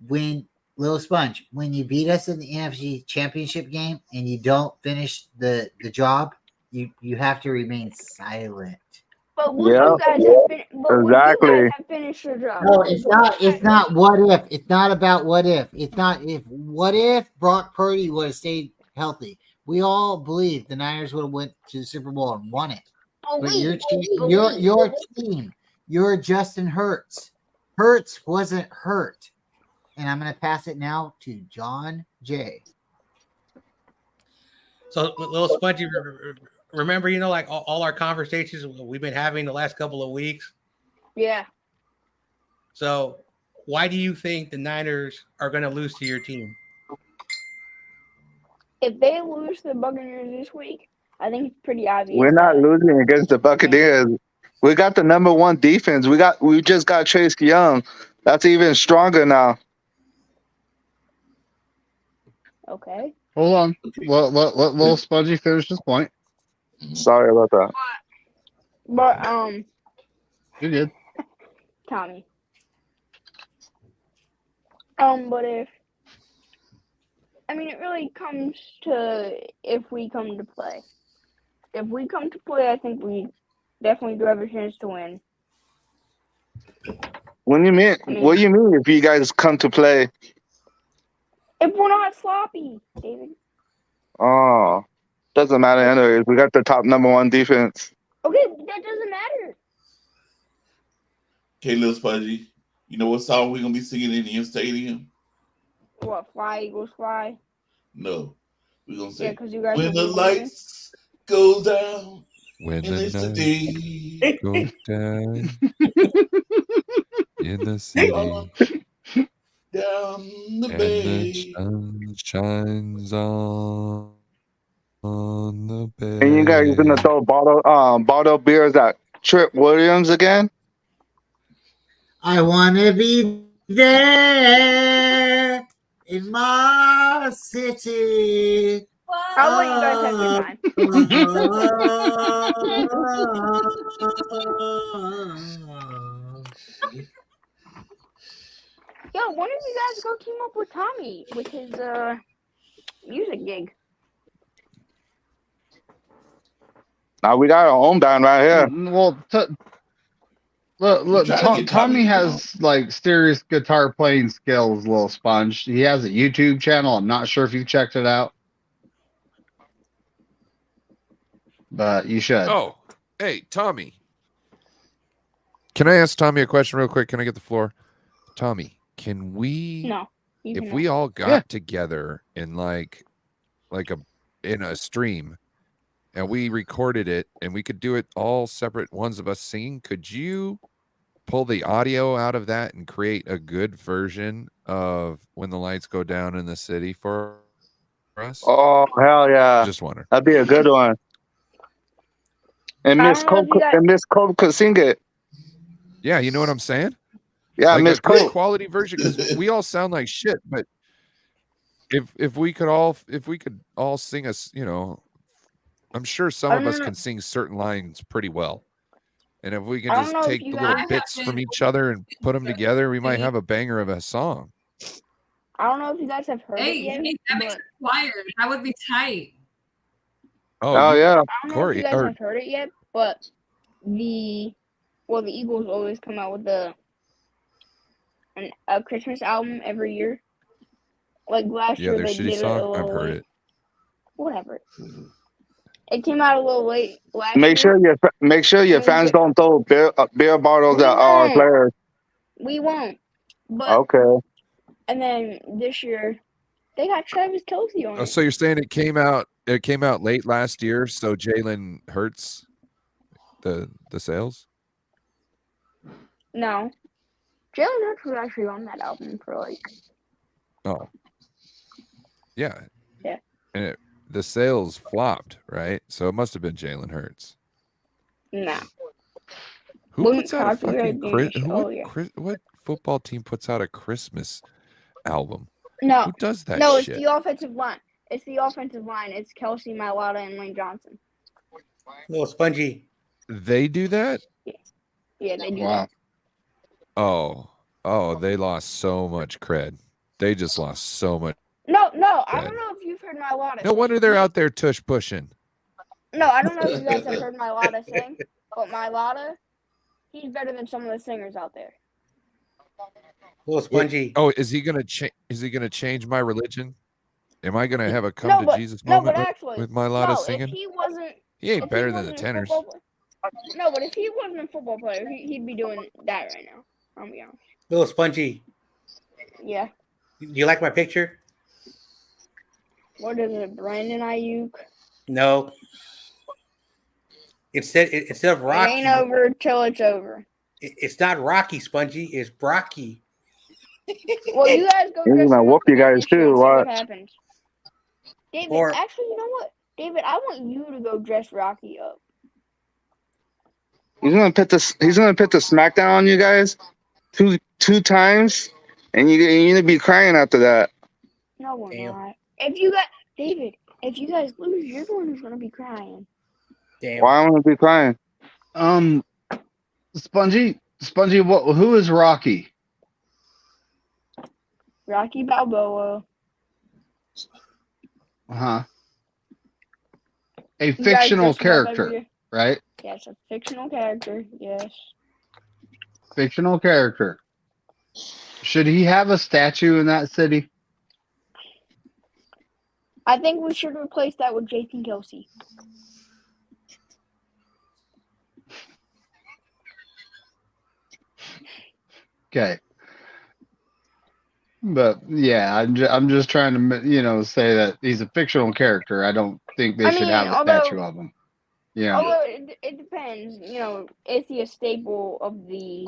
When Little Sponge, when you beat us in the NFC Championship game and you don't finish the job, you have to remain silent. But would Yeah. you guys have Exactly. you guys have finished your job? No, it's not. It's not what if. It's not about what if. It's not if. What if Brock Purdy would have stayed healthy? We all believe the Niners would have went to the Super Bowl and won it. But your team, you're Justin Hurts. Hurts wasn't hurt. And I'm going to pass it now to John J. So, little Spongy, remember, like all our conversations we've been having the last couple of weeks? Yeah. So, why do you think the Niners are going to lose to your team? If they lose to the Buccaneers this week, I think it's pretty obvious. We're not losing against the Buccaneers. We got the number one defense. We just got Chase Young. That's even stronger now. Okay. Hold on. Let little Spongy finish his point. Sorry about that. But You're good. Tommy. But it really comes to if we come to play. If we come to play, I think we definitely do have a chance to win. What do you mean? What do you mean if you guys come to play? If we're not sloppy, David. Oh, doesn't matter anyways. We got the top number one defense. Okay, that doesn't matter. Okay, little Spongy. You know what song we're gonna be singing in your stadium? What, Fly, Eagles, Fly? No. We're gonna Yeah, say because you guys when will the be winning. lights go down When In the the night city. goes down in the city Down the and the bay. sun shines on the bay. And you guys gonna throw bottled beers at Trip Williams again? I wanna be there in my city. I'll let you guys have your time. Yo, when did you guys go team up with Tommy with his music gig? Now we got our own band right here. Well, look, trying to get Tommy Tommy has like serious guitar playing skills, little sponge. He has a YouTube channel. I'm not sure if you've checked it out, but you should. Oh, hey, Tommy. Can I ask Tommy a question real quick? Can I get the floor? Tommy, can we, No. you if cannot. we all got together in in a stream and we recorded it and we could do it all separate ones of us singing, could you pull the audio out of that and create a good version of When the Lights Go Down in the City for us? Oh hell yeah, Just wondering. that'd be a good one. And I Miss don't know if Cope you guys- and Miss Cope could sing it. Yeah, you know what I'm saying? Yeah, Like Miss a good Cope. quality version, because we all sound like shit. But if we could all sing us, I'm sure some I of us don't know. can sing certain lines pretty well. And if we can I don't just know if take you the little guys- bits from each other and put them together, we might have a banger of a song. I don't know if you guys have heard Hey, it yet. that makes but it choir. That would be tight. Oh yeah. I don't know Corey, if you guys or- have heard it yet, but the Eagles always come out with a Christmas album every year. Like last Yeah, year their they shitty did song. it a little I've heard late. it. Whatever. It came out a little late last Make year. sure your fans don't throw beer bottles We at our won't. players. We won't. But Okay. and then this year they got Travis Kelce on Oh, it. so you're saying it came out late last year, so Jalen hurts the sales? No. Jalen Hurts was actually on that album for like Oh. Yeah. Yeah. And the sales flopped, right? So it must have been Jalen Hurts. nah. Who Wouldn't puts out a copyright fucking Danish. Oh, yeah. what football team puts out a Christmas album? No. Who does that No, it's shit? the offensive line. It's the offensive line. It's Kelsey, Mailata, and Lane Johnson. Little spongy. They do that? Yeah, they do Wow. Oh, they lost so much cred. They just lost so much. that. No, I Bad. don't know if you've heard Mailata. No wonder they're out there tush pushing. No, I don't know if you guys have heard Mailata sing, but Mailata, he's better than some of the singers out there. Little spongy. Oh, is he gonna change my religion? Am I gonna have a come No, to but Jesus no, moment but actually, with my Lotta no. singing? If he wasn't, He ain't if better he than the wasn't a tenors. football no, but if he wasn't a football player, he'd be doing that right now. I'll be honest. Little spongy. Yeah. Do you like my picture? What is it, Brandon Ayuk? No. Instead of It Rocky, ain't over till it's over. it's not Rocky, Spongy. It's Brocky. Well, you guys go He's dress gonna him whoop up you again guys this year too, and see what watch. happens. David, Or- actually, you know what? David, I want you to go dress Rocky up. He's gonna put the smackdown on you guys two times, and you're gonna be crying after that. No, we're Damn. not. If you guys lose, you're the one who's gonna be crying. Damn. Why am I gonna be crying? Spongy, who is Rocky? Rocky Balboa. Uh-huh. A You guys fictional dress him up every character, year? right? Yes, a fictional character. Yes. Fictional character. Should he have a statue in that city? I think we should replace that with Jason Kelsey. Okay. But yeah, I'm just trying to say that he's a fictional character. I don't think they should have a statue of him. Yeah. Although it depends. You know, is he a staple of the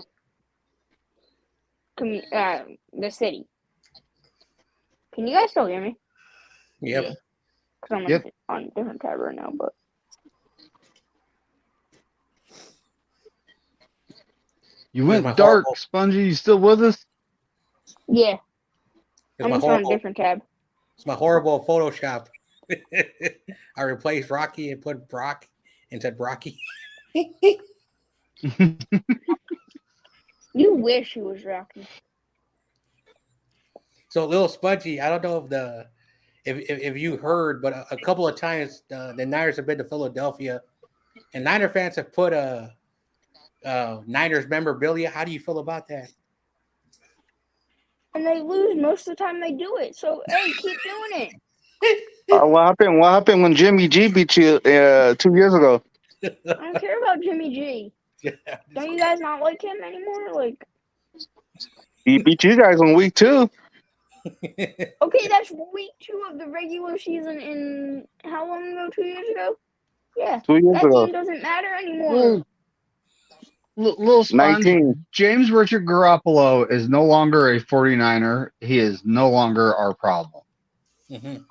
the city? Can you guys still hear me? Yep. Yeah. Because I'm Yep. on a different tab right now, but You Here's my went dark, horrible- Spongy. You still with us? yeah, It's I'm my just on a horrible. different tab. It's my horrible Photoshop. I replaced Rocky and put Brock and said Brocky. You wish he was Rocky. So little Spongy, I don't know if you heard, but a couple of times the Niners have been to Philadelphia, and Niner fans have put Niners memorabilia. How do you feel about that? And they lose most of the time they do it. So hey, keep doing it. What happened? What happened when Jimmy G beat you 2 years ago? I don't care about Jimmy G. Don't you guys not like him anymore? Like, He beat you guys on week 2. okay, that's week 2 of the regular season in how long ago? 2 years ago? Yeah. 2 years That ago. game doesn't matter anymore. Well, little Sponge, 19. James Richard Garoppolo is no longer a 49er. He is no longer our problem. Mhm.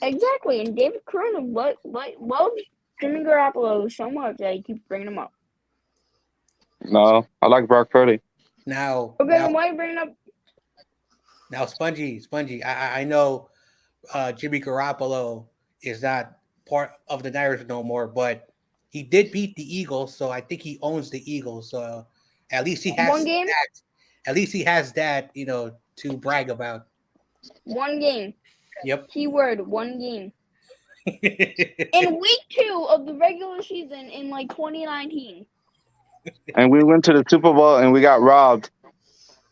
Exactly. And David Corona loves Jimmy Garoppolo so much that he keeps bringing him up. No, I like Brock Purdy. Now, Okay, now, then why are you bringing up? now, Spongy, I know Jimmy Garoppolo is not part of the Niners no more, but he did beat the Eagles, so I think he owns the Eagles. So at least he has One game? that. At least he has that, to brag about. One game. Yep. Keyword, one game. In week 2 of the regular season in like 2019. And we went to the Super Bowl and we got robbed.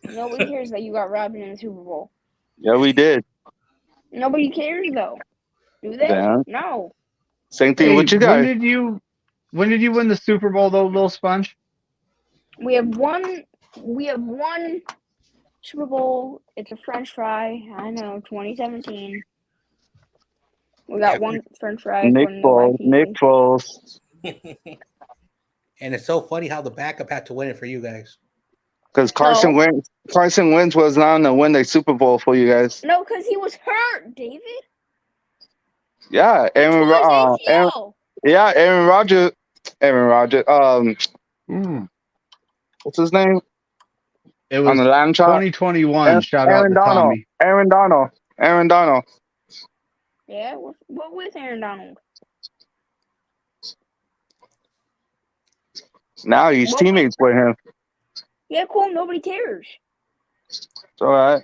Nobody cares that you got robbed in the Super Bowl. Yeah, we did. Nobody cares though. Do they? Yeah. No. Same thing Hey, with you when guys. did you win the Super Bowl though, little Sponge? We have one Super Bowl. It's a French fry. I know, 2017. We got one French fry. Nick according to Foles. YT. Nick Foles. And it's so funny how the backup had to win it for you guys. Because Carson Wentz was not to win the Super Bowl for you guys. No, because he was hurt, David. Yeah, He tore his ACL. Aaron Rodgers. What's his name? It On was the lamb chop. 2021. Shout out to Tommy. Aaron Donald. Yeah, what with Aaron Donald? Now he's What teammates with him. Yeah, cool. Nobody cares. It's all right.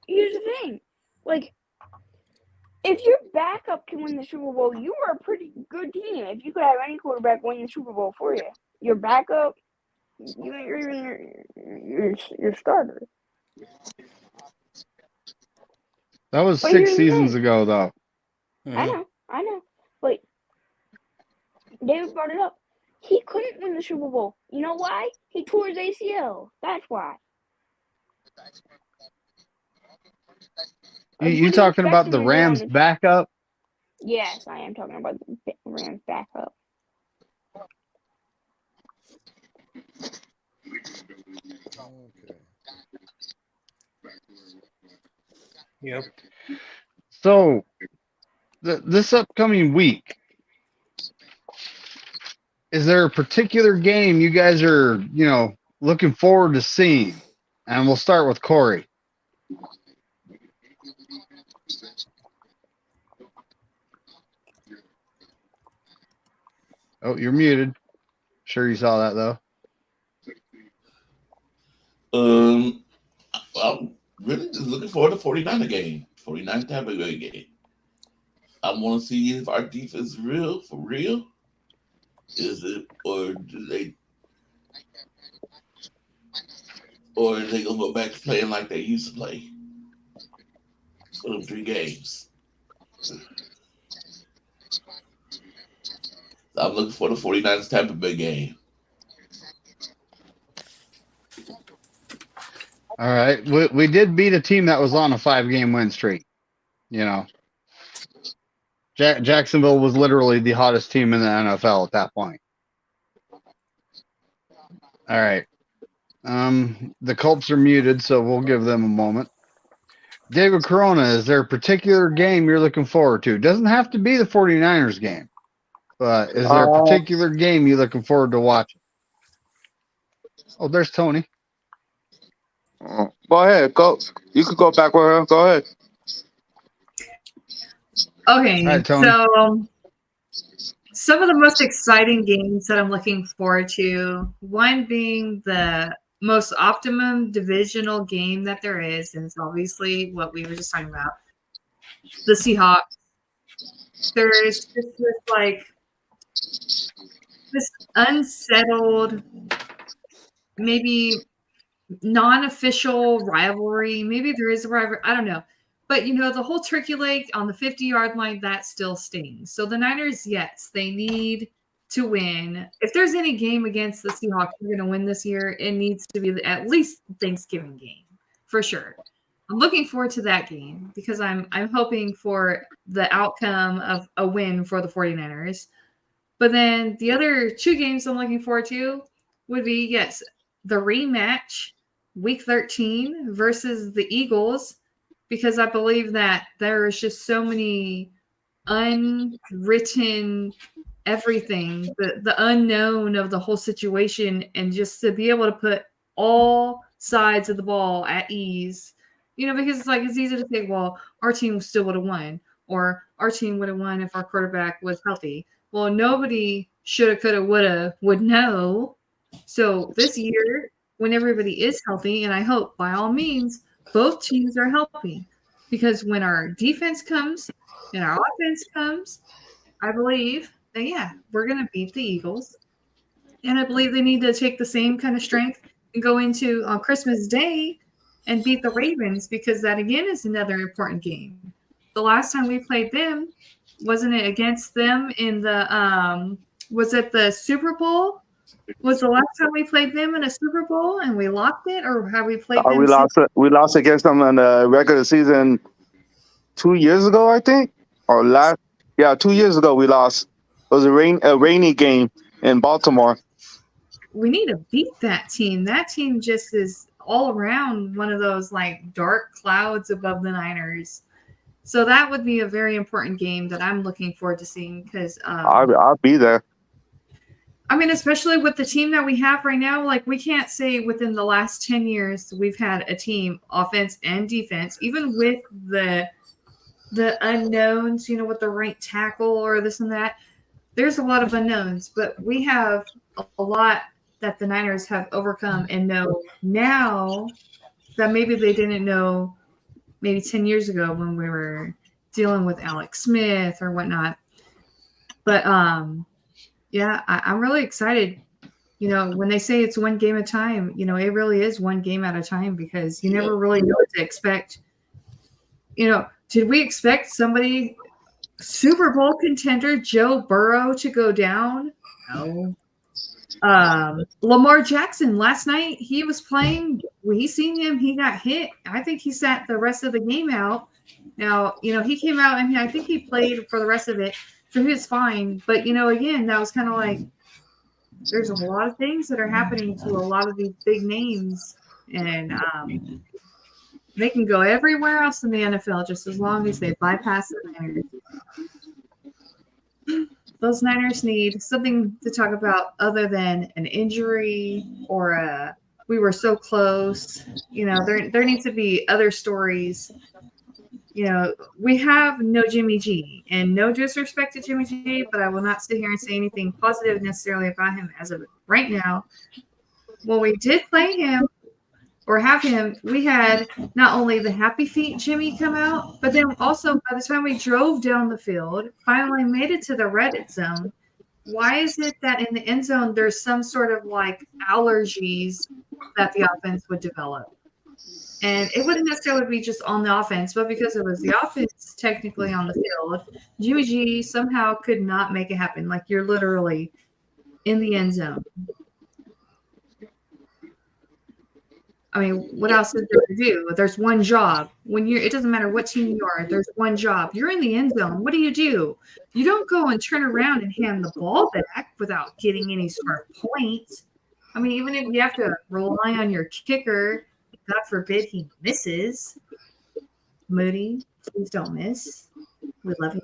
Here's the thing. Like, if your backup can win the Super Bowl, you are a pretty good team. If you could have any quarterback win the Super Bowl for you, your backup, you're even your starter. That was But 6 here's the seasons thing. ago though. I know. But David brought it up. He couldn't win the Super Bowl. You know why? He tore his ACL. That's why. You talking about the Rams backup? Yes, I am talking about the Rams backup. Okay. Yep. So, this upcoming week, is there a particular game you guys are, looking forward to seeing? And we'll start with Corey. Oh, you're muted. Sure you saw that though. I'm really just looking forward to 49er game. 49 Tampa Bay game. I want to see if our defense is real, for real. Is it, or are they gonna go back to playing like they used to play for them 3 games? I'm looking for the 49ers Tampa Bay game. All right. We did beat a team that was on a 5-game win streak. Jacksonville was literally the hottest team in the NFL at that point. All right. The Colts are muted, so we'll give them a moment. David Corona, is there a particular game you're looking forward to? Doesn't have to be the 49ers game, but is there a particular game you're looking forward to watching? Oh, there's Tony. Go ahead. Go. You could go back with her. Go ahead. Okay, All right, Tony. so some of the most exciting games that I'm looking forward to, one being the most optimum divisional game that there is, and it's obviously what we were just talking about, the Seahawks. There's just this unsettled, maybe non-official rivalry. Maybe there is a rivalry. I don't know. But, the whole turkey leg on the 50-yard line, that still stings. So the Niners, yes, they need to win. If there's any game against the Seahawks we're going to win this year, it needs to be at least the Thanksgiving game, for sure. I'm looking forward to that game because I'm hoping for the outcome of a win for the 49ers. But then the other two games I'm looking forward to would be, yes, the rematch, Week 13 versus the Eagles, because I believe that there is just so many unwritten everything, the unknown of the whole situation, and just to be able to put all sides of the ball at ease, because it's easy to think, well, our team still would have won, or our team would have won if our quarterback was healthy. Well, nobody shoulda, coulda, would know. So this year, when everybody is healthy, and I hope by all means both teams are healthy, because when our defense comes and our offense comes, I believe that, yeah, we're going to beat the Eagles. And I believe they need to take the same kind of strength and go into on Christmas Day and beat the Ravens, because that, again, is another important game. The last time we played them, wasn't it against them in the was it the Super Bowl? Was the last time we played them in a Super Bowl and we lost it, or have we played them? We lost against them in the regular season 2 years ago, I think, or 2 years ago we lost. It was a rainy game in Baltimore. We need to beat that team. That team just is all around one of those dark clouds above the Niners. So that would be a very important game that I'm looking forward to seeing, because I'll be there. I mean, especially with the team that we have right now, we can't say within the last 10 years we've had a team, offense and defense, even with the unknowns, with the ranked tackle or this and that. There's a lot of unknowns, but we have a lot that the Niners have overcome and know now that maybe they didn't know maybe 10 years ago when we were dealing with Alex Smith or whatnot. But, yeah, I'm really excited. When they say it's one game at a time, it really is one game at a time, because you never really know what to expect. Did we expect somebody, Super Bowl contender Joe Burrow, to go down? No. Lamar Jackson, last night he was playing. We seen him. He got hit. I think he sat the rest of the game out. Now, he came out and I think he played for the rest of it. So he was fine. But, again, that was kind of there's a lot of things that are happening to a lot of these big names. And they can go everywhere else in the NFL just as long as they bypass the Niners. Those Niners need something to talk about other than an injury or we were so close. There needs to be other stories. We have no Jimmy G, and no disrespect to Jimmy G, but I will not sit here and say anything positive necessarily about him as of right now. When we did play him or have him, we had not only the Happy Feet Jimmy come out, but then also by the time we drove down the field, finally made it to the red zone. Why is it that in the end zone there's some sort of allergies that the offense would develop? And it wouldn't necessarily be just on the offense, but because it was the offense technically on the field, Jimmy G somehow could not make it happen. You're literally in the end zone. I mean, what else is there to do? There's one job. It doesn't matter what team you are, there's one job. You're in the end zone. What do? You don't go and turn around and hand the ball back without getting any sort of points. I mean, even if you have to rely on your kicker, God forbid he misses. Moody, please don't miss. We love you.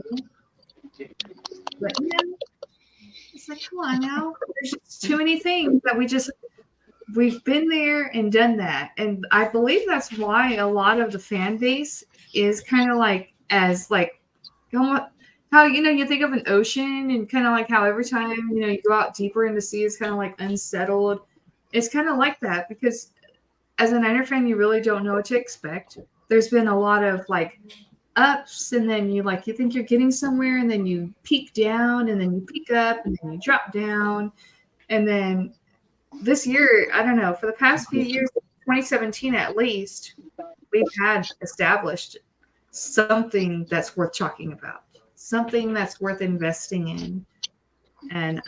But it's like, come on now. There's just too many things that we've been there and done that. And I believe that's why a lot of the fan base is kind of like, how, you think of an ocean and kind of like how every time, you go out deeper in the sea, it's kind of like unsettled. It's kind of like that because as a Niner fan, you really don't know what to expect. There's been a lot of like ups and then you think you're getting somewhere and then you peak down and then you peak up and then you drop down. And then this year, I don't know, for the past few years, 2017 at least, we've had established something that's worth talking about, something that's worth investing in. And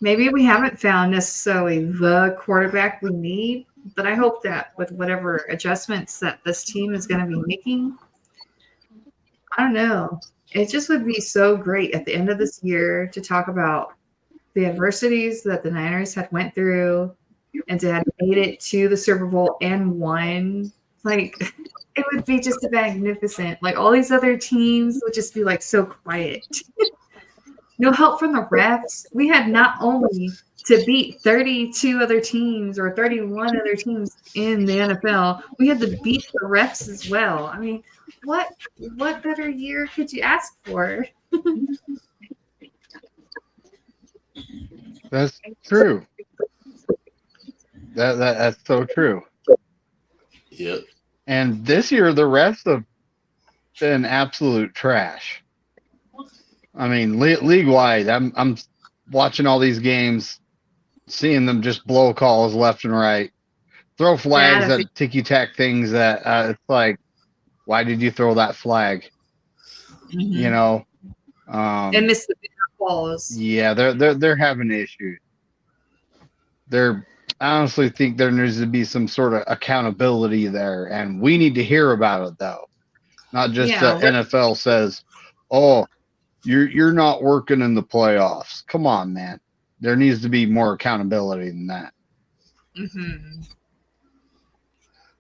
maybe we haven't found necessarily the quarterback we need, but I hope that with whatever adjustments that this team is going to be making, I don't know. It just would be so great at the end of this year to talk about the adversities that the Niners had went through and to have made it to the Super Bowl and won. Like, it would be just magnificent. Like, all these other teams would just be like so quiet. No help from the refs. We had not only to beat 32 other teams or 31 other teams in the NFL, we had to beat the refs as well. I mean, what better year could you ask for? That's true. That's so true. Yep. And this year, the refs have been absolute trash. I mean, league-wide, I'm watching all these games, seeing them just blow calls left and right, throw flags at ticky-tack things that it's like, why did you throw that flag? And miss the bigger balls. Yeah, they're having issues. I honestly think there needs to be some sort of accountability there, and we need to hear about it though, not just the NFL says, "Oh, you're not working in the playoffs." Come on, man. There needs to be more accountability than that. Mm-hmm.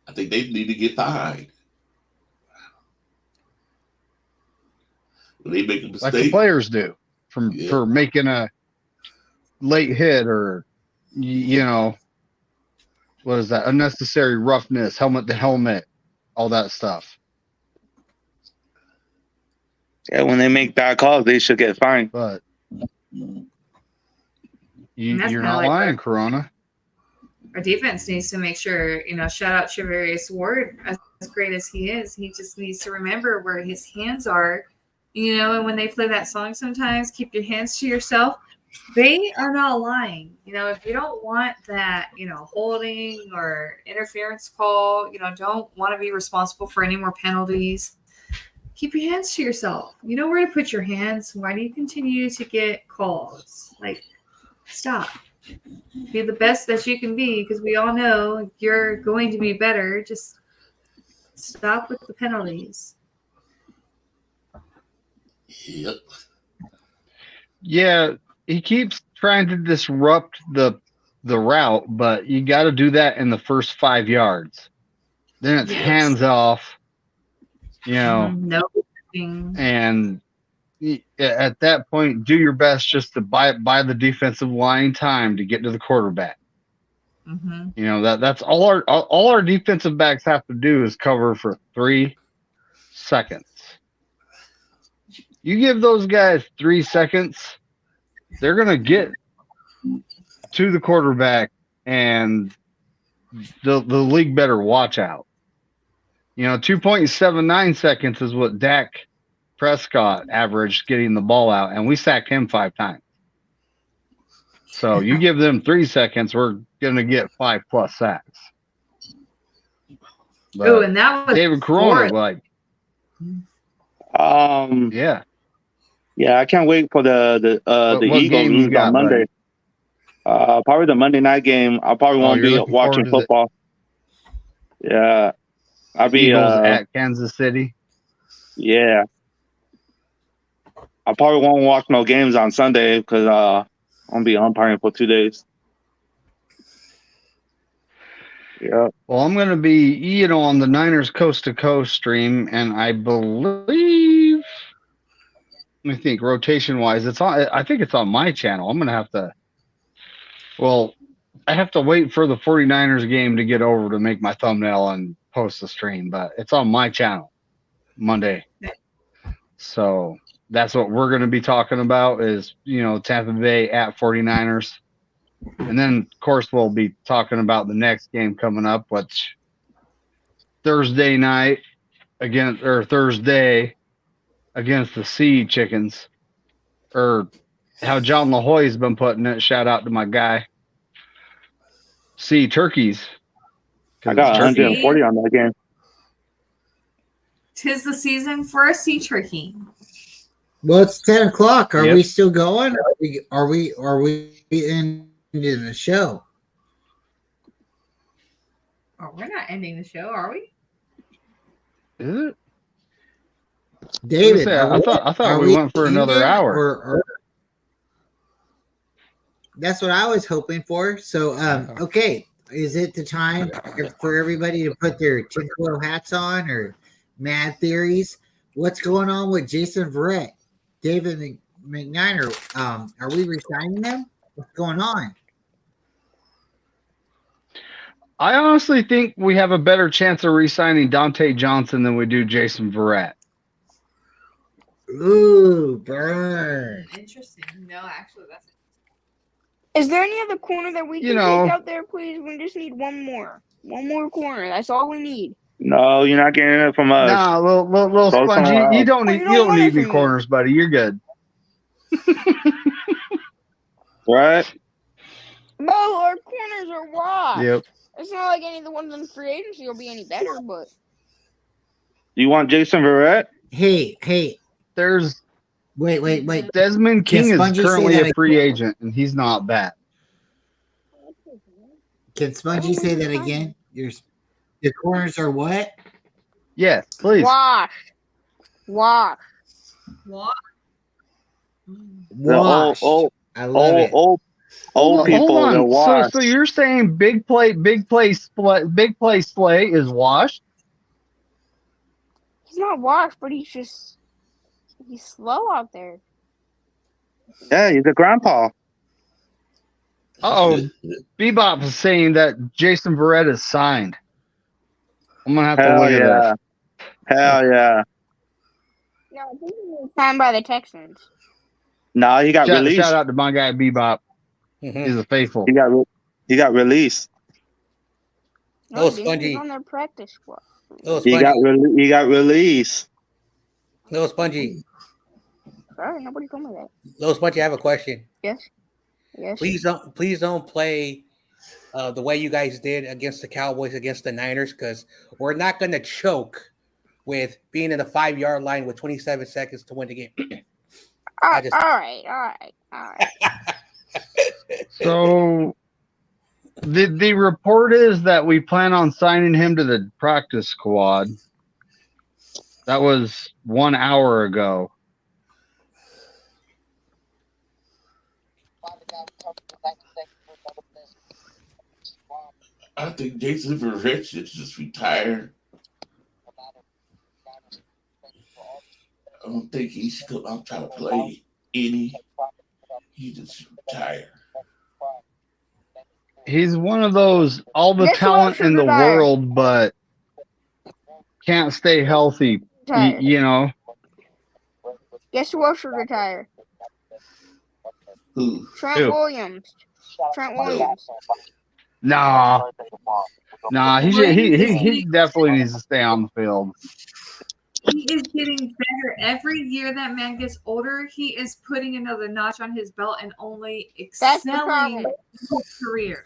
I think they need to get behind. When they make a mistake, like the players do for making a late hit or what is that, unnecessary roughness, helmet to helmet, all that stuff. Yeah, when they make bad calls, they should get fined. But you're not lying, Corona. Our defense needs to make sure, shout out Charvarius Ward, as great as he is. He just needs to remember where his hands are, and when they play that song sometimes, keep your hands to yourself. They are not lying. If you don't want that, holding or interference call, don't want to be responsible for any more penalties, keep your hands to yourself. You know where to put your hands. Why do you continue to get calls? Like, stop. Be the best that you can be, because we all know you're going to be better. Just stop with the penalties. Yep. Yeah, he keeps trying to disrupt the route, but you got to do that in the first 5 yards. Then it's hands off, No. And at that point, do your best just to buy the defensive line time to get to the quarterback. Mm-hmm. That's all our defensive backs have to do is cover for 3 seconds. You give those guys 3 seconds, they're gonna get to the quarterback, and the league better watch out. 2.79 seconds is what Dak Prescott averaged getting the ball out, and we sacked him 5 times. So you give them 3 seconds, we're gonna get 5+ sacks. Oh, and that was David Corona, Yeah, I can't wait for the Eagles lose on Monday. Probably the Monday night game. I probably won't you're be looking watching forward to football. Yeah, I'll be. Eagles at Kansas City. Yeah, I probably won't watch no games on Sunday because I'll be umpiring for 2 days. Yeah. Well, I'm going to be, on the Niners Coast to Coast stream, and I believe, let me think, rotation wise, I think it's on my channel. I'm going to have to, I have to wait for the 49ers game to get over to make my thumbnail and post the stream, but it's on my channel Monday. So that's what we're going to be talking about is, Tampa Bay at 49ers. And then, of course, we'll be talking about the next game coming up, which Thursday against the Sea Chickens, or how John LaHoy's been putting it. Shout out to my guy, Sea Turkeys. I got 140 on that game. 'Tis the season for a sea turkey. Well, it's 10 o'clock. Are Yep. we still going? Are we in the show? Oh, we're not ending the show, are we? Is it? David, I thought we went for another ending, hour. or that's what I was hoping for. So, okay, is it the time for everybody to put their tinfoil hats on or mad theories? What's going on with Jason Verrett, David McNiner? Are we resigning them? What's going on? I honestly think we have a better chance of re-signing Dante Johnson than we do Jason Verrett. Ooh, burn. Interesting. No, actually, that's Is there any other corner that we can take out there, please? We just need one more corner. That's all we need. No, you're not getting it from us. Nah, little Go Spongy, somewhere you else. don't need any corners, buddy. You're good. Right? No, our corners are washed. Yep. It's not like any of the ones in free agency will be any better, but You want Jason Verrett? Hey. There's wait. Desmond Can King is Spongy say currently that a free agent, and he's not bad. Can Spongy say that again? The corners are what? Yes, please. washed. what? Washed. I love it. Old people. Hold They're on. washed. So you're saying big play Slay is washed? He's not washed, but he's slow out there. Yeah, he's a grandpa. Bebop is saying that Jason Verrett is signed. I'm gonna have to Hell look at yeah. Hell yeah. No, I think he was signed by the Texans. No, he got this. released. Shout out to my guy Bebop. He's a faithful. He got released. No, Oh, he didn't. He Spongy. was on their practice squad. Little He Spongy. got released. Little Spongy. Sorry, nobody told me that. Little Spongy, I have a question. Yes. Please don't play the way you guys did against the Cowboys, against the Niners, because we're not going to choke with being in the 5-yard line with 27 seconds to win the game. All right. So the report is that we plan on signing him to the practice squad. That was 1 hour ago. I think Jason Verrett should just retire. I don't think he should go out trying to play any. He just retire. He's one of those all the Guess who talent else should in the retire? world, but can't stay healthy. Retire. You know. Guess who else should retire? Who? Trent Who? Williams. Nah, he definitely needs to stay on the field. He is getting better. Every year that man gets older, he is putting another notch on his belt and only That's the excelling problem. his career.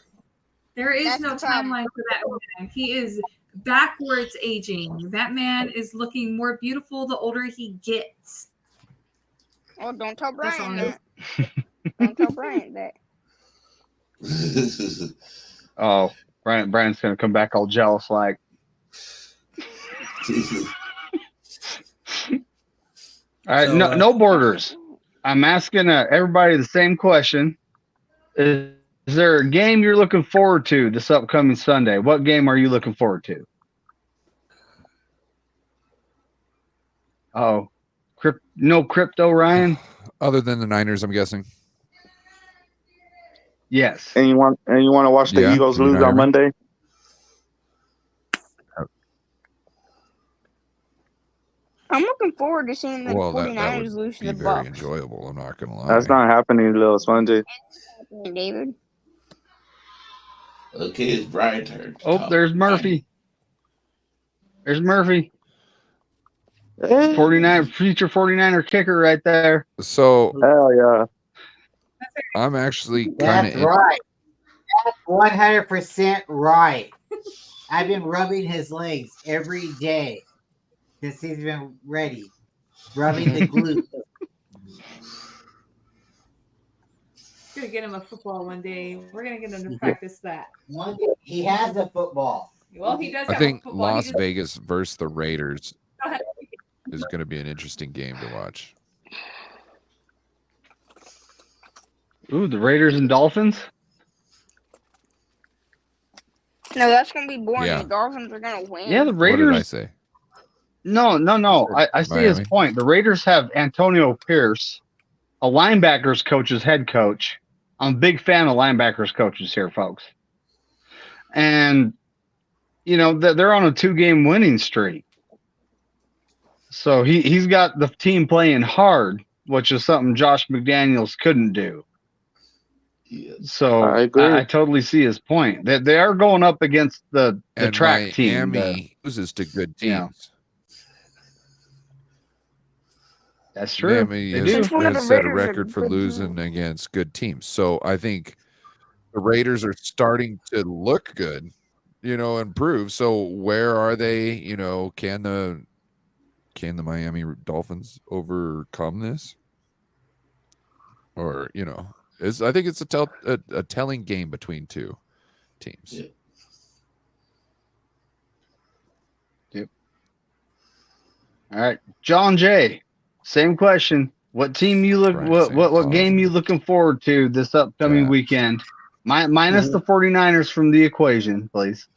There is That's no the problem. timeline for that man. He is backwards aging. That man is looking more beautiful the older he gets. Oh, don't tell That's all Brian I that. Don't tell Brian that. Oh, Brian's gonna come back all jealous, like. All right, So, no borders. I'm asking everybody the same question. Is there a game you're looking forward to this upcoming Sunday? What game are you looking forward to? Oh, no crypto, Ryan? Other than the Niners, I'm guessing. Yes. And you want to watch the Yeah, Eagles can you lose not hear on me? Monday? I'm looking forward to seeing the Well, that 49ers lose to would the be very Bucks. enjoyable. I'm not gonna lie. That's not happening, little Spongy. David. Okay, it's Brian's turn. to Oh, talk. there's Murphy. There's Murphy. Hey, 49 future 49er kicker right there. So hell yeah. I'm actually kind That's of right. That's 100% right. I've been rubbing his legs every day since he's been ready. Rubbing the glute. Gonna get him a football one day. We're gonna get him to practice that. One day, he has a football. Well, he does. I have think a football. He Las just- Vegas versus the Raiders Go ahead. is going to be an interesting game to watch. Ooh, the Raiders and Dolphins. No, that's gonna be boring. Yeah. The Dolphins are gonna win. Yeah, the What did I Raiders. say? No. I see his Miami. point. The Raiders have Antonio Pierce, a linebackers coach's head coach. I'm a big fan of linebackers coaches here, folks. And, they're on a 2-game winning streak. So he's got the team playing hard, which is something Josh McDaniels couldn't do. Yeah. So I agree. I totally see his point. That they are going up against the And track team. Miami loses to good Yeah. teams. That's true. Miami They has, do. Since one of has the set a Raiders are record for good losing teams. against good teams. So I think the Raiders are starting to look good, improve. So where are they? Can the Miami Dolphins overcome this? Or, I think it's a telling game between two teams. Yeah. All right, John Jay. Same question. What team you look? Brian What Santa Claus. game you looking forward to this upcoming Yeah. weekend? Minus the 49ers from the equation, please.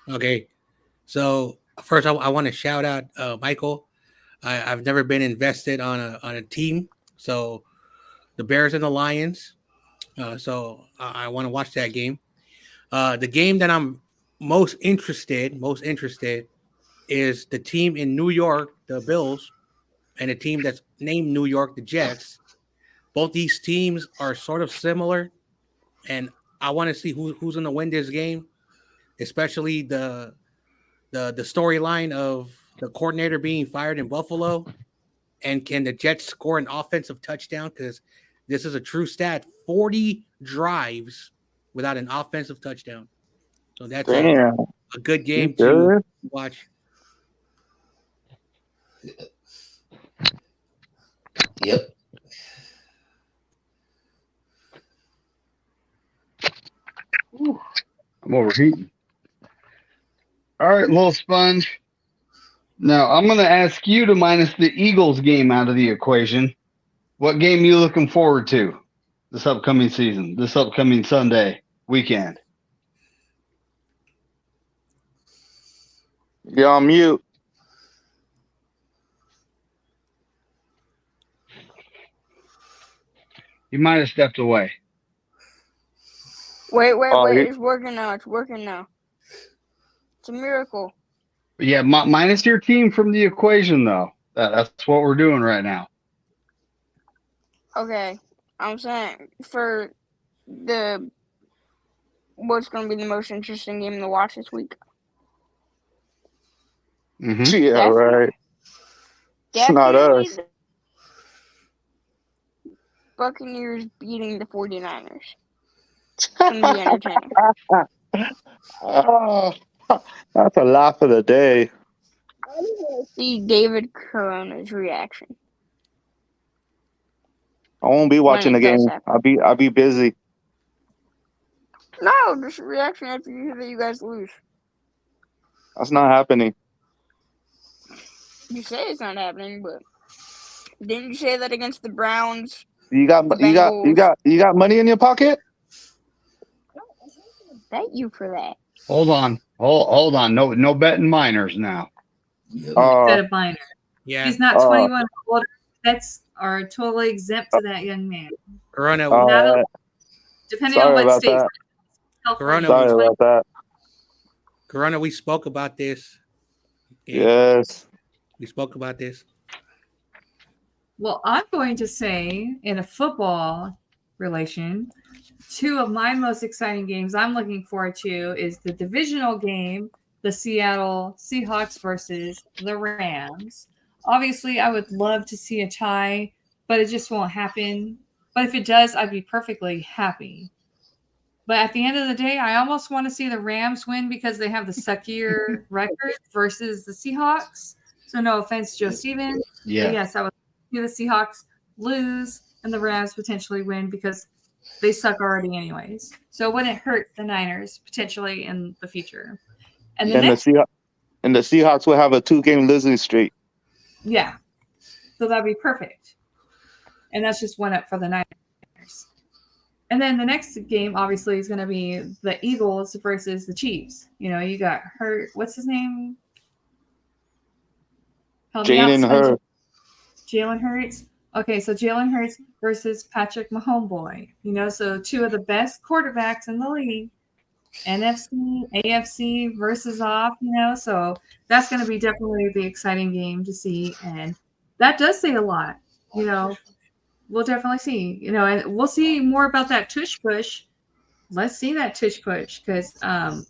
Okay. So first, I want to shout out Michael. I've never been invested on a team. So the Bears and the Lions. So I want to watch that game. The game that I'm most interested is the team in New York, the Bills, and a team that's named New York, the Jets. Both these teams are sort of similar, and I want to see who's going to win this game, especially the storyline of the coordinator being fired in Buffalo, and can the Jets score an offensive touchdown? Because this is a true stat: 40 drives without an offensive touchdown. So that's Damn. a good game You to good? watch. Yep. I'm overheating. All right, little sponge. Now I'm going to ask you to minus the Eagles game out of the equation. What game are you looking forward to this upcoming season, this upcoming Sunday weekend? You're on mute. You might have stepped away. Wait. Oh, It's working now. It's working now. It's a miracle. But yeah, minus your team from the equation, though. That's what we're doing right now. Okay. I'm saying for what's going to be the most interesting game to watch this week. Mm-hmm. Yeah, Definitely. right. It's not Definitely us. the Buccaneers beating the 49ers. It's going to be entertaining. Oh, that's a laugh of the day. I want to see David Corona's reaction. I won't be watching the When it does game. happen. I'll be busy. No, just a reaction after you hear that you guys lose. That's not happening. You say it's not happening, but didn't you say that against the Browns? You got money in your pocket? Thank you for that. Hold on. Hold on. No betting minors now. Instead of minor. Yeah. He's not 21 or older. Pets are totally exempt to that young man. Corona. Depending Sorry on what about state. that. Corona. Sorry about that. Corona, we spoke about this. Yes. We spoke about this. Well, I'm going to say, in a football relation, two of my most exciting games I'm looking forward to is the divisional game, the Seattle Seahawks versus the Rams. Obviously, I would love to see a tie, but it just won't happen. But if it does, I'd be perfectly happy. But at the end of the day, I almost want to see the Rams win because they have the suckier record versus the Seahawks. So no offense, Joe Stevens. Yeah. Yes, I would see the Seahawks lose and the Rams potentially win because they suck already anyways. So it wouldn't hurt the Niners potentially in the future. And the Seahawks will have a 2-game losing streak. Yeah. So that'd be perfect. And that's just one up for the Niners. And then the next game, obviously, is going to be the Eagles versus the Chiefs. You know, you got what's his name? Jalen Hurts. Jalen Hurts. Okay, so Jalen Hurts versus Patrick Mahomes. You know, so two of the best quarterbacks in the league. NFC, AFC versus off, you know. So that's going to be definitely the exciting game to see. And that does say a lot, you know. We'll definitely see, you know, and we'll see more about that tush push. Let's see that tush push because I'm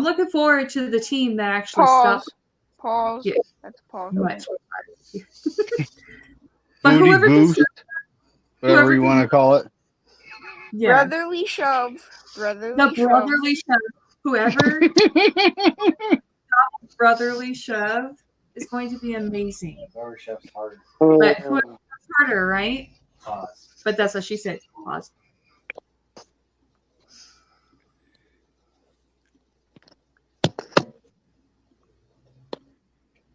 looking forward to the team that actually stops. Pause. Yeah. That's pause. But Booty whoever boost, whatever you want to call it. Yeah. Brotherly shove. Brotherly shove. Whoever brotherly shove is going to be amazing. Whoever shoves harder. But whoever harder, right? Pause. But that's what she said. Pause.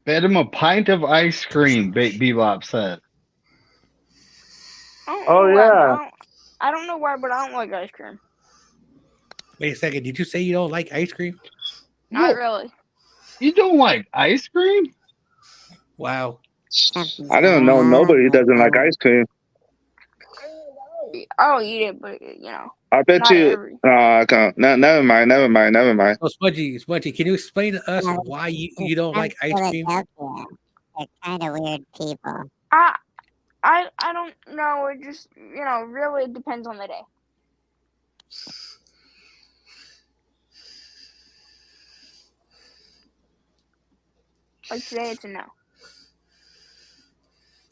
Fed him a pint of ice cream, Bebop said. Oh, yeah. I don't know why, but I don't like ice cream. Wait a second. Did you say you don't like ice cream? Not really. You don't like ice cream? Wow. I don't know. Nobody doesn't like ice cream. I'll eat it, but you know. I bet not you. every- Okay. Never mind. Oh, Spongy, can you explain to us why you don't like ice cream? They're kind of weird people. I don't know. It just, you know, really depends on the day. Like today, it's a no.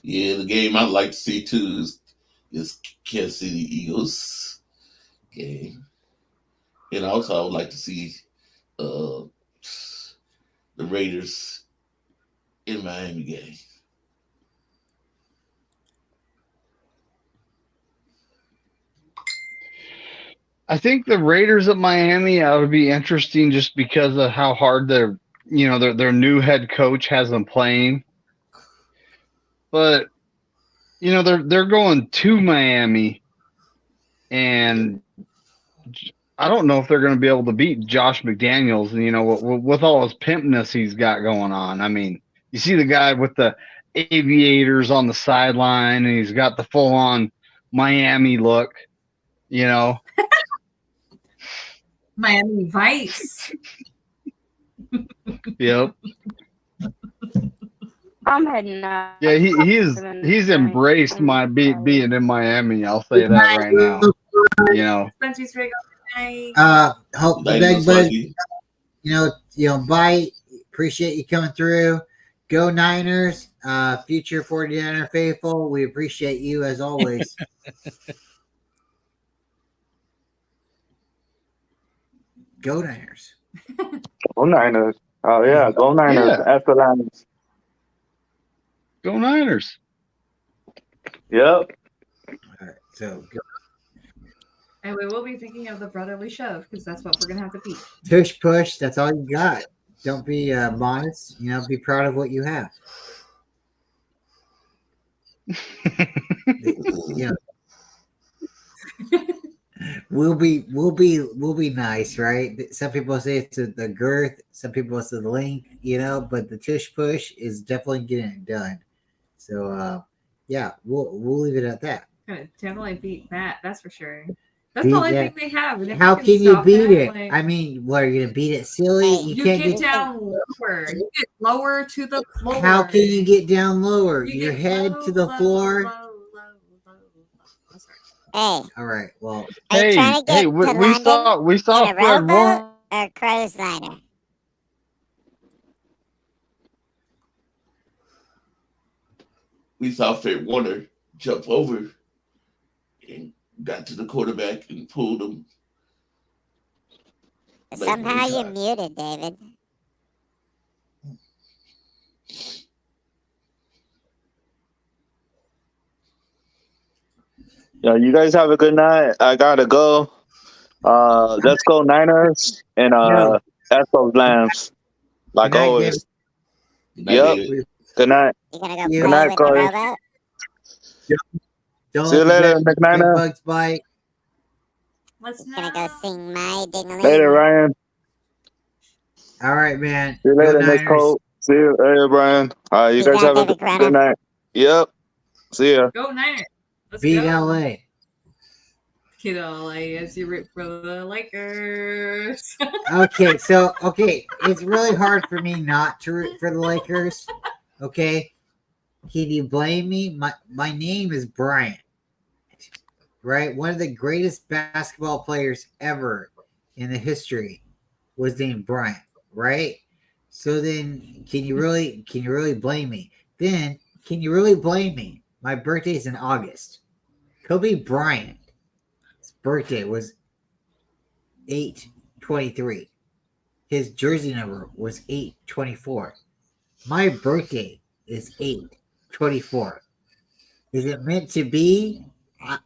Yeah, the game I'd like to see too is Kansas City Eagles game. And also I would like to see the Raiders in Miami game. I think the Raiders of Miami would be interesting just because of how hard their new head coach has them playing. But you know they're going to Miami, and I don't know if they're going to be able to beat Josh McDaniels. You know, with all his pimpness he's got going on. I mean, you see the guy with the aviators on the sideline, and he's got the full-on Miami look. You know. Miami Vice. Yep. I'm heading out. Yeah, he's embraced my being in Miami. I'll say that right now. You know. Spencer's very good. Hope the big bud. You know, bye. Appreciate you coming through. Go Niners. Future 49er faithful. We appreciate you as always. Go Niners. Go Niners. Oh, yeah. Go Niners. Yeah. That's the Niners. Go Niners. Yep. All right. So, And we will be thinking of the brotherly shove because that's what we're gonna have to beat. Tush push. That's all you got. Don't be modest. You know, be proud of what you have. You know, we'll be nice, right? Some people say it's the girth. Some people say the length. You know, but the tush push is definitely getting it done. So yeah, we'll leave it at that. Gonna definitely beat that. That's for sure. That's Beat the only that. thing they have. And if How you can you stop beat that, it? like, I mean, what are you gonna beat it silly? Hey, you can't get down lower. You get lower to the floor. How can you get down lower? You Your get head low, to the low, floor. low, low, low. I'm sorry. Hey, All right. Well, are you trying to get to we London saw in a Fred rowboat or cruise liner? We saw Fred Warner jump over and got to the quarterback and pulled him. Somehow you're shot. muted, David. Yeah, you guys have a good night. I gotta go. Let's go Niners and No. Astros Lambs. Like Good night, always. Good night, Yep. David. Good night. You gonna go Good play night, with the Corey. rowboat? don't See you let later, the McNina. bed bugs bite. Let's Gonna go sing my ding Later, Ryan. All right, man. See you Go later, Miss Niners. Cole. See you later, Brian. You Peace guys out, have a David good Grana. night. Yep. See ya. Go Niners. Let's Beat go. LA. Beat LA as you root for the Lakers. Okay, it's really hard for me not to root for the Lakers. Okay, can you blame me? My name is Bryant, right? One of the greatest basketball players ever in the history was named Bryant, right? So then, can you really blame me? Then, can you really blame me? My birthday's in August. Kobe Bryant's birthday was 8/23. His jersey number was 8/24. My birthday is 8/24. Is it meant to be? I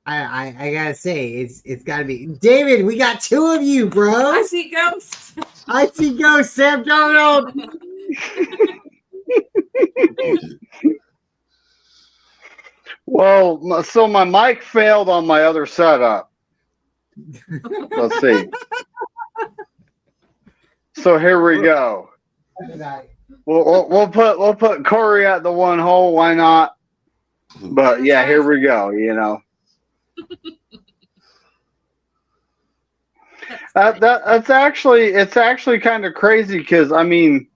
gotta say, it's gotta be. David, we got two of you, bro. I see ghosts. I see ghosts, Sam Donald. Well, so my mic failed on my other setup. Let's see. So here we go. We'll put Corey at the one hole. Why not? But yeah, here we go. You know. It's actually kind of crazy because I mean,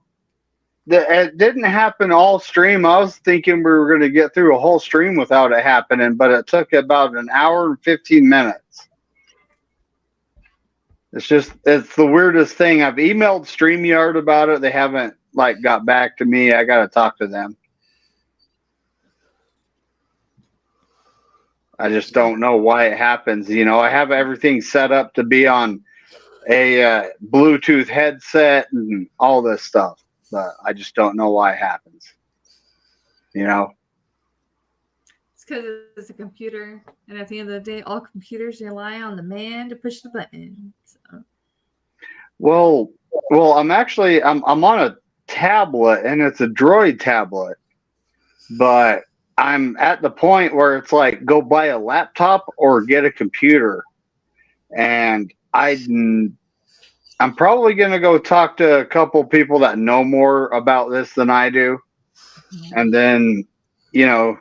it didn't happen all stream. I was thinking we were going to get through a whole stream without it happening, but it took about an hour and 15 minutes. It's the weirdest thing. I've emailed StreamYard about it. They haven't got back to me. I got to talk to them. I just don't know why it happens. You know, I have everything set up to be on a Bluetooth headset and all this stuff, but I just don't know why it happens. You know? It's because it's a computer, and at the end of the day, all computers rely on the man to push the button. So. Well, I'm on a tablet, and it's a Droid tablet, but I'm at the point where it's like, go buy a laptop or get a computer, and I'm probably going to go talk to a couple people that know more about this than I do, and then, you know,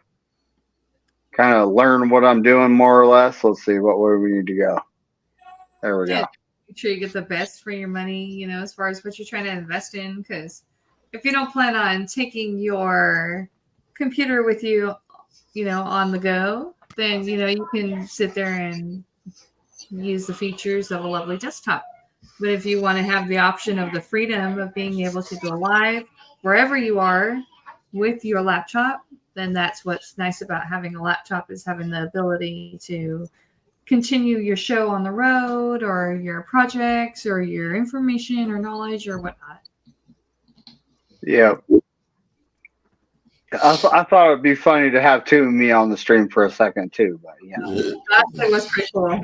kind of learn what I'm doing more or less. Let's see what way we need to go. There we go. Make sure you get the best for your money, you know, as far as what you're trying to invest in. Because if you don't plan on taking your computer with you, you know, on the go, then, you know, you can sit there and use the features of a lovely desktop. But if you want to have the option of the freedom of being able to go live wherever you are with your laptop, then that's what's nice about having a laptop, is having the ability to continue your show on the road, or your projects, or your information or knowledge or whatnot. Yeah. I thought it'd be funny to have two of me on the stream for a second too, but yeah. That was pretty cool.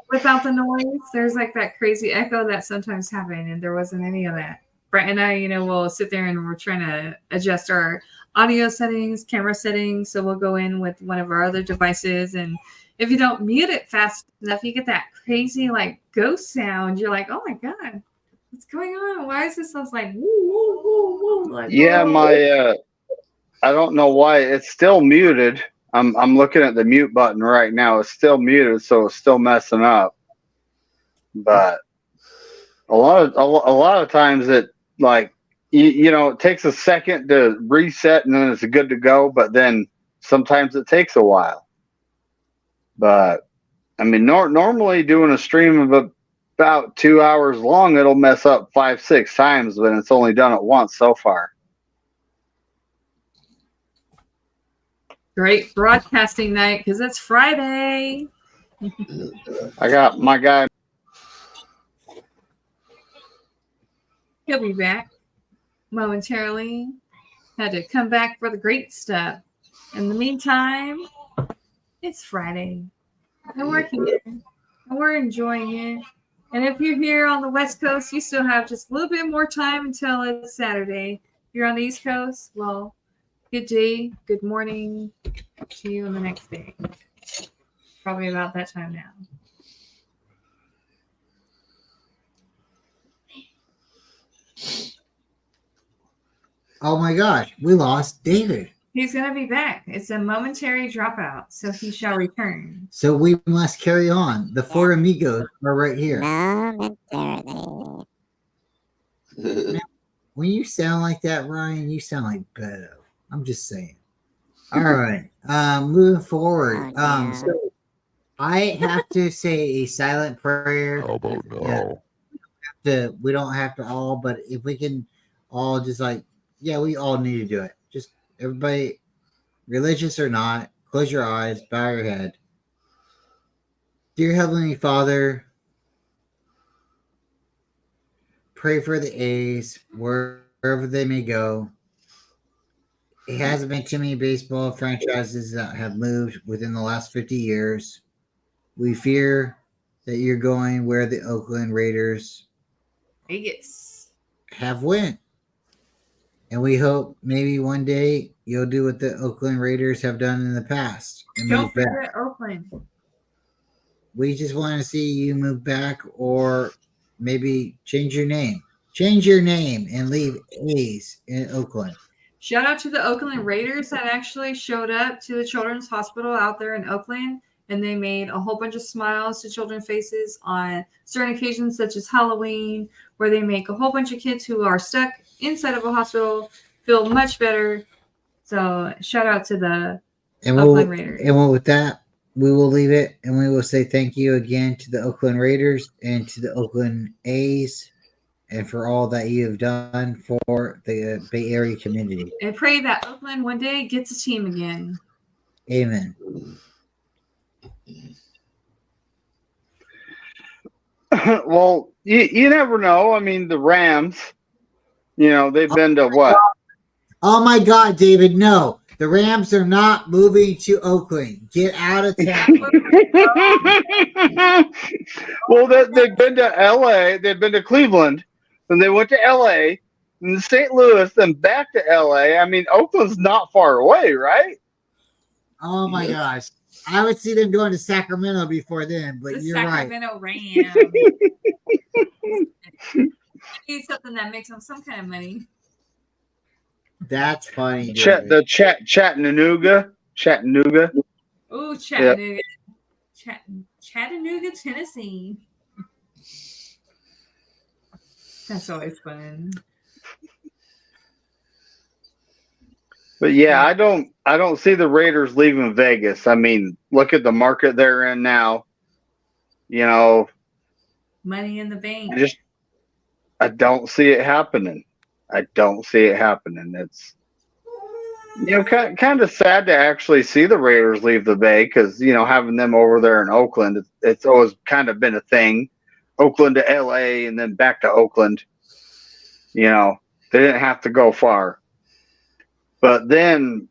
Without the noise, there's like that crazy echo that sometimes happens, and there wasn't any of that. Brett and I, will sit there and we're trying to adjust our audio settings, camera settings. So we'll go in with one of our other devices, and if you don't mute it fast enough, you get that crazy like ghost sound. You're like, oh my god, what's going on? Why is this sounds like woo woo woo woo? Like, Yeah, whoa. I don't know why it's still muted. I'm looking at the mute button right now. It's still muted, so it's still messing up. But a lot of times it like it takes a second to reset and then it's good to go. But then sometimes it takes a while. But I mean, normally doing a stream of about 2 hours long, it'll mess up 5-6 times, but it's only done it once so far. Great broadcasting night because it's Friday. I got my guy. He'll be back momentarily. Had to come back for the great stuff. In the meantime, it's Friday. And we're here. And we're enjoying it. And if you're here on the West Coast, you still have just a little bit more time until it's Saturday. If you're on the East Coast, well, good day, good morning to you on the next day. Probably about that time now. Oh my gosh, we lost David. He's going to be back. It's a momentary dropout, so he shall return. So we must carry on. The four amigos are right here. Momentarily. When you sound like that, Ryan, you sound like Beto. I'm just saying. All right. Moving forward. So I have to say a silent prayer. Oh no. We don't have to all, but if we can all just we all need to do it. Just everybody, religious or not, close your eyes, bow your head. Dear Heavenly Father, pray for the A's wherever they may go. It hasn't been too many baseball franchises that have moved within the last 50 years. We fear that you're going where the Oakland Raiders Vegas have went. And we hope maybe one day you'll do what the Oakland Raiders have done in the past and Don't move back. forget Oakland. We just want to see you move back or maybe change your name. Change your name and leave A's in Oakland. Shout out to the Oakland Raiders that actually showed up to the Children's Hospital out there in Oakland, and they made a whole bunch of smiles to children's faces on certain occasions, such as Halloween, where they make a whole bunch of kids who are stuck inside of a hospital feel much better. So shout out to the Oakland Raiders. And with that, we will leave it, and we will say thank you again to the Oakland Raiders and to the Oakland A's, and for all that you have done for the Bay Area community. And pray that Oakland one day gets a team again. Amen. Well, you never know. I mean, the Rams, they've been to what? Oh my God, David, no. The Rams are not moving to Oakland. Get out of town. Well, they've been to LA, they've been to Cleveland, then they went to LA, and St. Louis, then back to LA. I mean, Oakland's not far away, right? Oh my gosh. I would see them going to Sacramento before then, but you're right. Sacramento Rams. Need something that makes them some kind of money. That's funny. Chattanooga. Ooh, Chattanooga. Yep. Chattanooga, Tennessee. That's always fun. But yeah, I don't see the Raiders leaving Vegas. I mean, look at the market they're in now. Money in the bank. I don't see it happening. It's kind of sad to actually see the Raiders leave the Bay because having them over there in Oakland, it's always kind of been a thing. Oakland to LA and then back to Oakland. They didn't have to go far. But then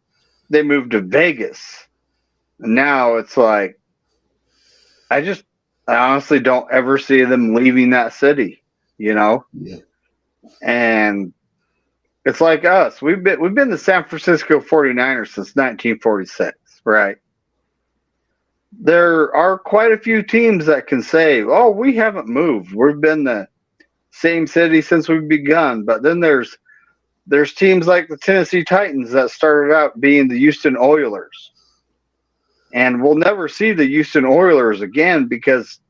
they moved to Vegas. And now it's like, I honestly don't ever see them leaving that city, you know? Yeah. And it's like us. We've been the San Francisco 49ers since 1946, right? There are quite a few teams that can say, "Oh, we haven't moved. We've been the same city since we've begun." But then there's teams like the Tennessee Titans that started out being the Houston Oilers. And we'll never see the Houston Oilers again because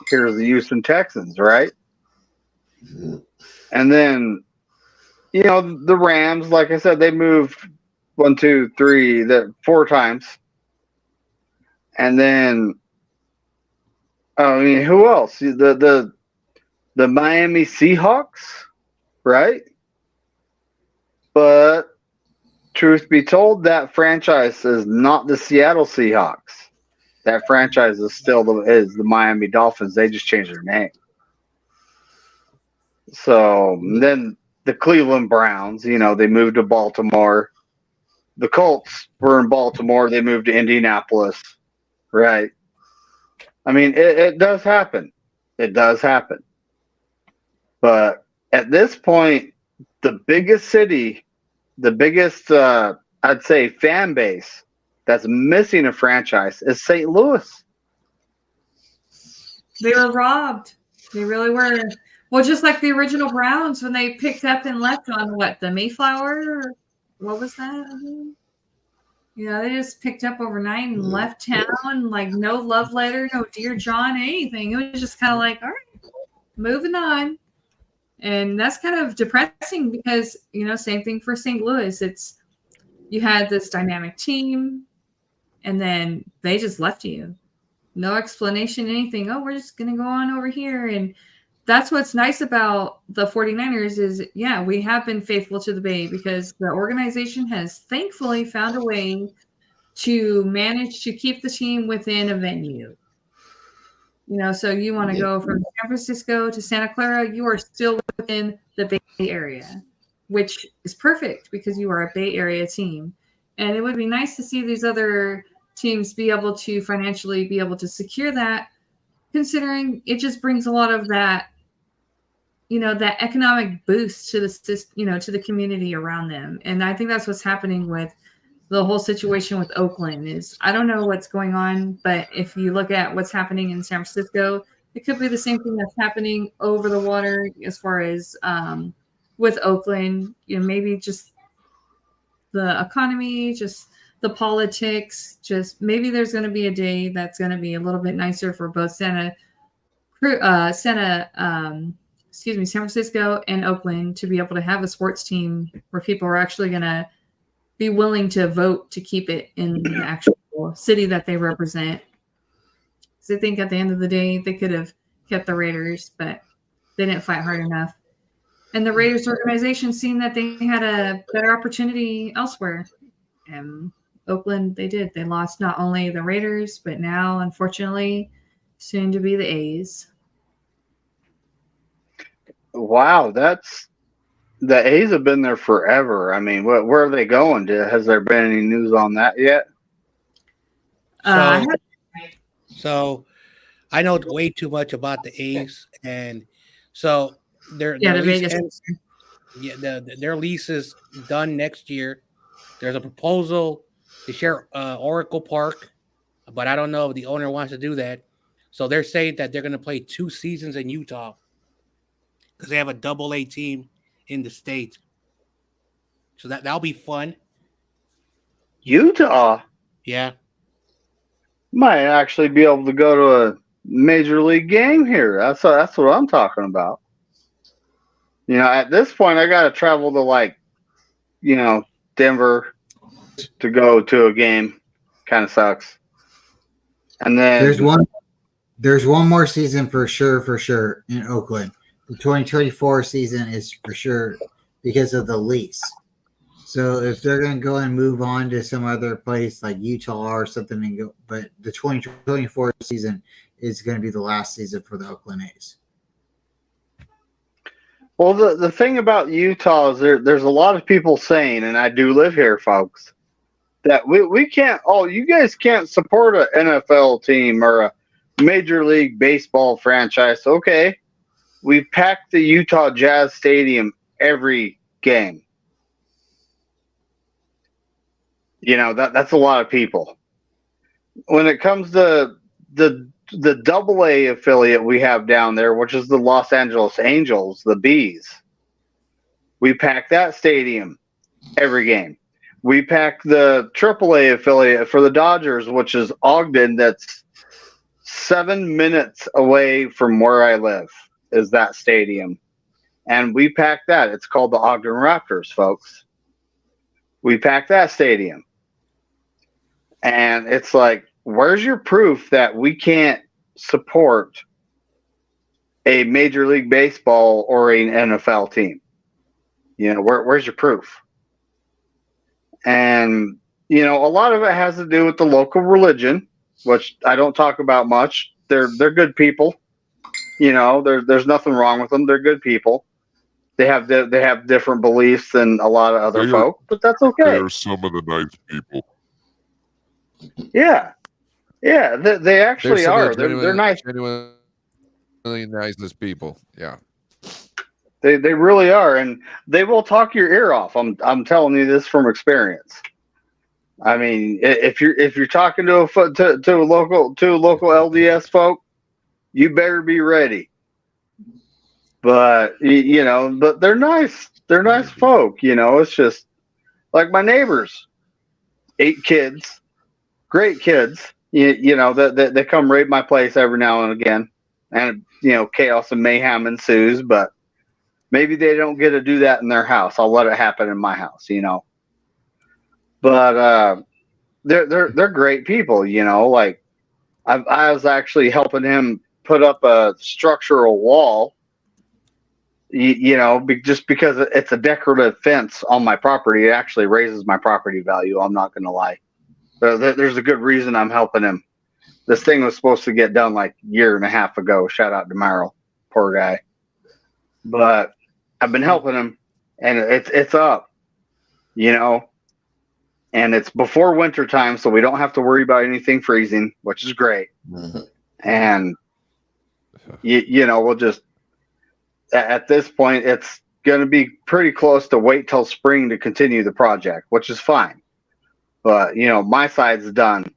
here's the Houston Texans, right? And then, you know, the Rams, like I said, they moved 4 times. And then, I mean, who else? The Miami Seahawks, right? But truth be told, that franchise is not the Seattle Seahawks. That franchise is still the Miami Dolphins. They just changed their name. So then the Cleveland Browns, you know, they moved to Baltimore. The Colts were in Baltimore. They moved to Indianapolis, right? I mean, it does happen. It does happen. But at this point, the biggest city, the biggest, I'd say, fan base that's missing a franchise is St. Louis. They were robbed. They really were. Well, just like the original Browns when they picked up and left on the Mayflower? Or what was that? Yeah, they just picked up overnight and left town. Like no love letter, no Dear John, anything. It was just kind of like, all right, moving on. And that's kind of depressing because, you know, same thing for St. Louis. You had this dynamic team and then they just left you. No explanation, anything. Oh, we're just going to go on over here. And that's what's nice about the 49ers is, yeah, we have been faithful to the Bay because the organization has thankfully found a way to manage to keep the team within a venue. You know, so you want to go from San Francisco to Santa Clara, you are still within the Bay Area, which is perfect because you are a Bay Area team. And it would be nice to see these other teams be able to financially be able to secure that, considering it just brings a lot of that, you know, that economic boost to the, you know, to the community around them. And I think that's what's happening with the whole situation with Oakland is I don't know what's going on, but if you look at what's happening in San Francisco, it could be the same thing that's happening over the water as far as with Oakland, you know, maybe just the economy, just the politics, just maybe there's going to be a day that's going to be a little bit nicer for both San Francisco and Oakland to be able to have a sports team where people are actually going to be willing to vote to keep it in the actual city that they represent. Because I think at the end of the day, they could have kept the Raiders, but they didn't fight hard enough. And the Raiders organization seen that they had a better opportunity elsewhere. And Oakland, they did. They lost not only the Raiders, but now, unfortunately, soon to be the A's. Wow, the A's have been there forever. I mean, where are they going? Has there been any news on that yet? So I know way too much about the A's, and so their lease is done next year. There's a proposal to share Oracle Park, but I don't know if the owner wants to do that. So they're saying that they're going to play 2 seasons in Utah because they have a AA team in the state. So that'll be fun. Utah? Yeah. Might actually be able to go to a major league game here. That's what I'm talking about. You know, at this point, I got to travel to, like, you know, Denver to go to a game. Kind of sucks. And then there's one more season for sure in Oakland. The 2024 season is for sure because of the lease. So if they're going to go and move on to some other place like Utah or something and go, but the 2024 season is going to be the last season for the Oakland A's. Well, the thing about Utah is there's a lot of people saying, and I do live here, folks, that we can't. Oh, you guys can't support an NFL team or a Major League Baseball franchise. Okay, we pack the Utah Jazz Stadium every game. You know, that's a lot of people. When it comes to the AA affiliate we have down there, which is the Los Angeles Angels, the Bees, we pack that stadium every game. We pack the AAA affiliate for the Dodgers, which is Ogden, that's 7 minutes away from where I live, is that stadium. And we pack that. It's called the Ogden Raptors, folks. We pack that stadium. And it's like, where's your proof that we can't support a Major League Baseball or an NFL team? You know, where's your proof? And, you know, a lot of it has to do with the local religion, which I don't talk about much. They're good people. You know, there's nothing wrong with them. They're good people. They have different beliefs than a lot of other folk, but that's okay. They're some of the nice people. Yeah, yeah, they actually some of are. the They're nice. Genuinely nicest people. Yeah. They really are, and they will talk your ear off. I'm telling you this from experience. I mean, if you're talking to a local LDS folk, you better be ready. But you know, but they're nice. They're nice folk. You know, it's just like my neighbors, 8 kids. Great kids, you know, that come raid my place every now and again, and you know, chaos and mayhem ensues. But maybe they don't get to do that in their house. I'll let it happen in my house, you know. But they're great people, you know. Like I was actually helping him put up a structural wall, you know, just because it's a decorative fence on my property. It actually raises my property value. I'm not going to lie. There's a good reason I'm helping him. This thing was supposed to get done like a year and a half ago. Shout out to Merrill, poor guy. But I've been helping him, and it's up, you know. And it's before winter time, so we don't have to worry about anything freezing, which is great. And you know, we'll just at this point, it's going to be pretty close to wait till spring to continue the project, which is fine. But, you know, my side's done.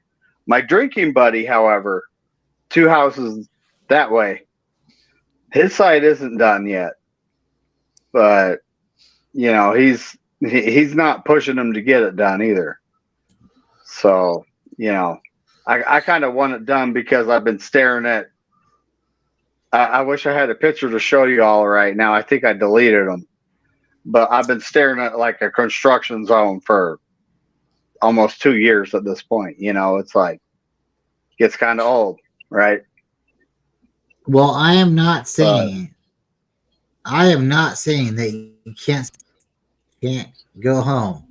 My drinking buddy, however, 2 houses that way, his side isn't done yet. But, you know, he's not pushing him to get it done either. So, you know, I kind of want it done because I've been staring at. I wish I had a picture to show you all right now. I think I deleted them. But I've been staring at like a construction zone for almost 2 years at this point. You know, it's like gets kind of old, right? Well, I am not saying that you can't go home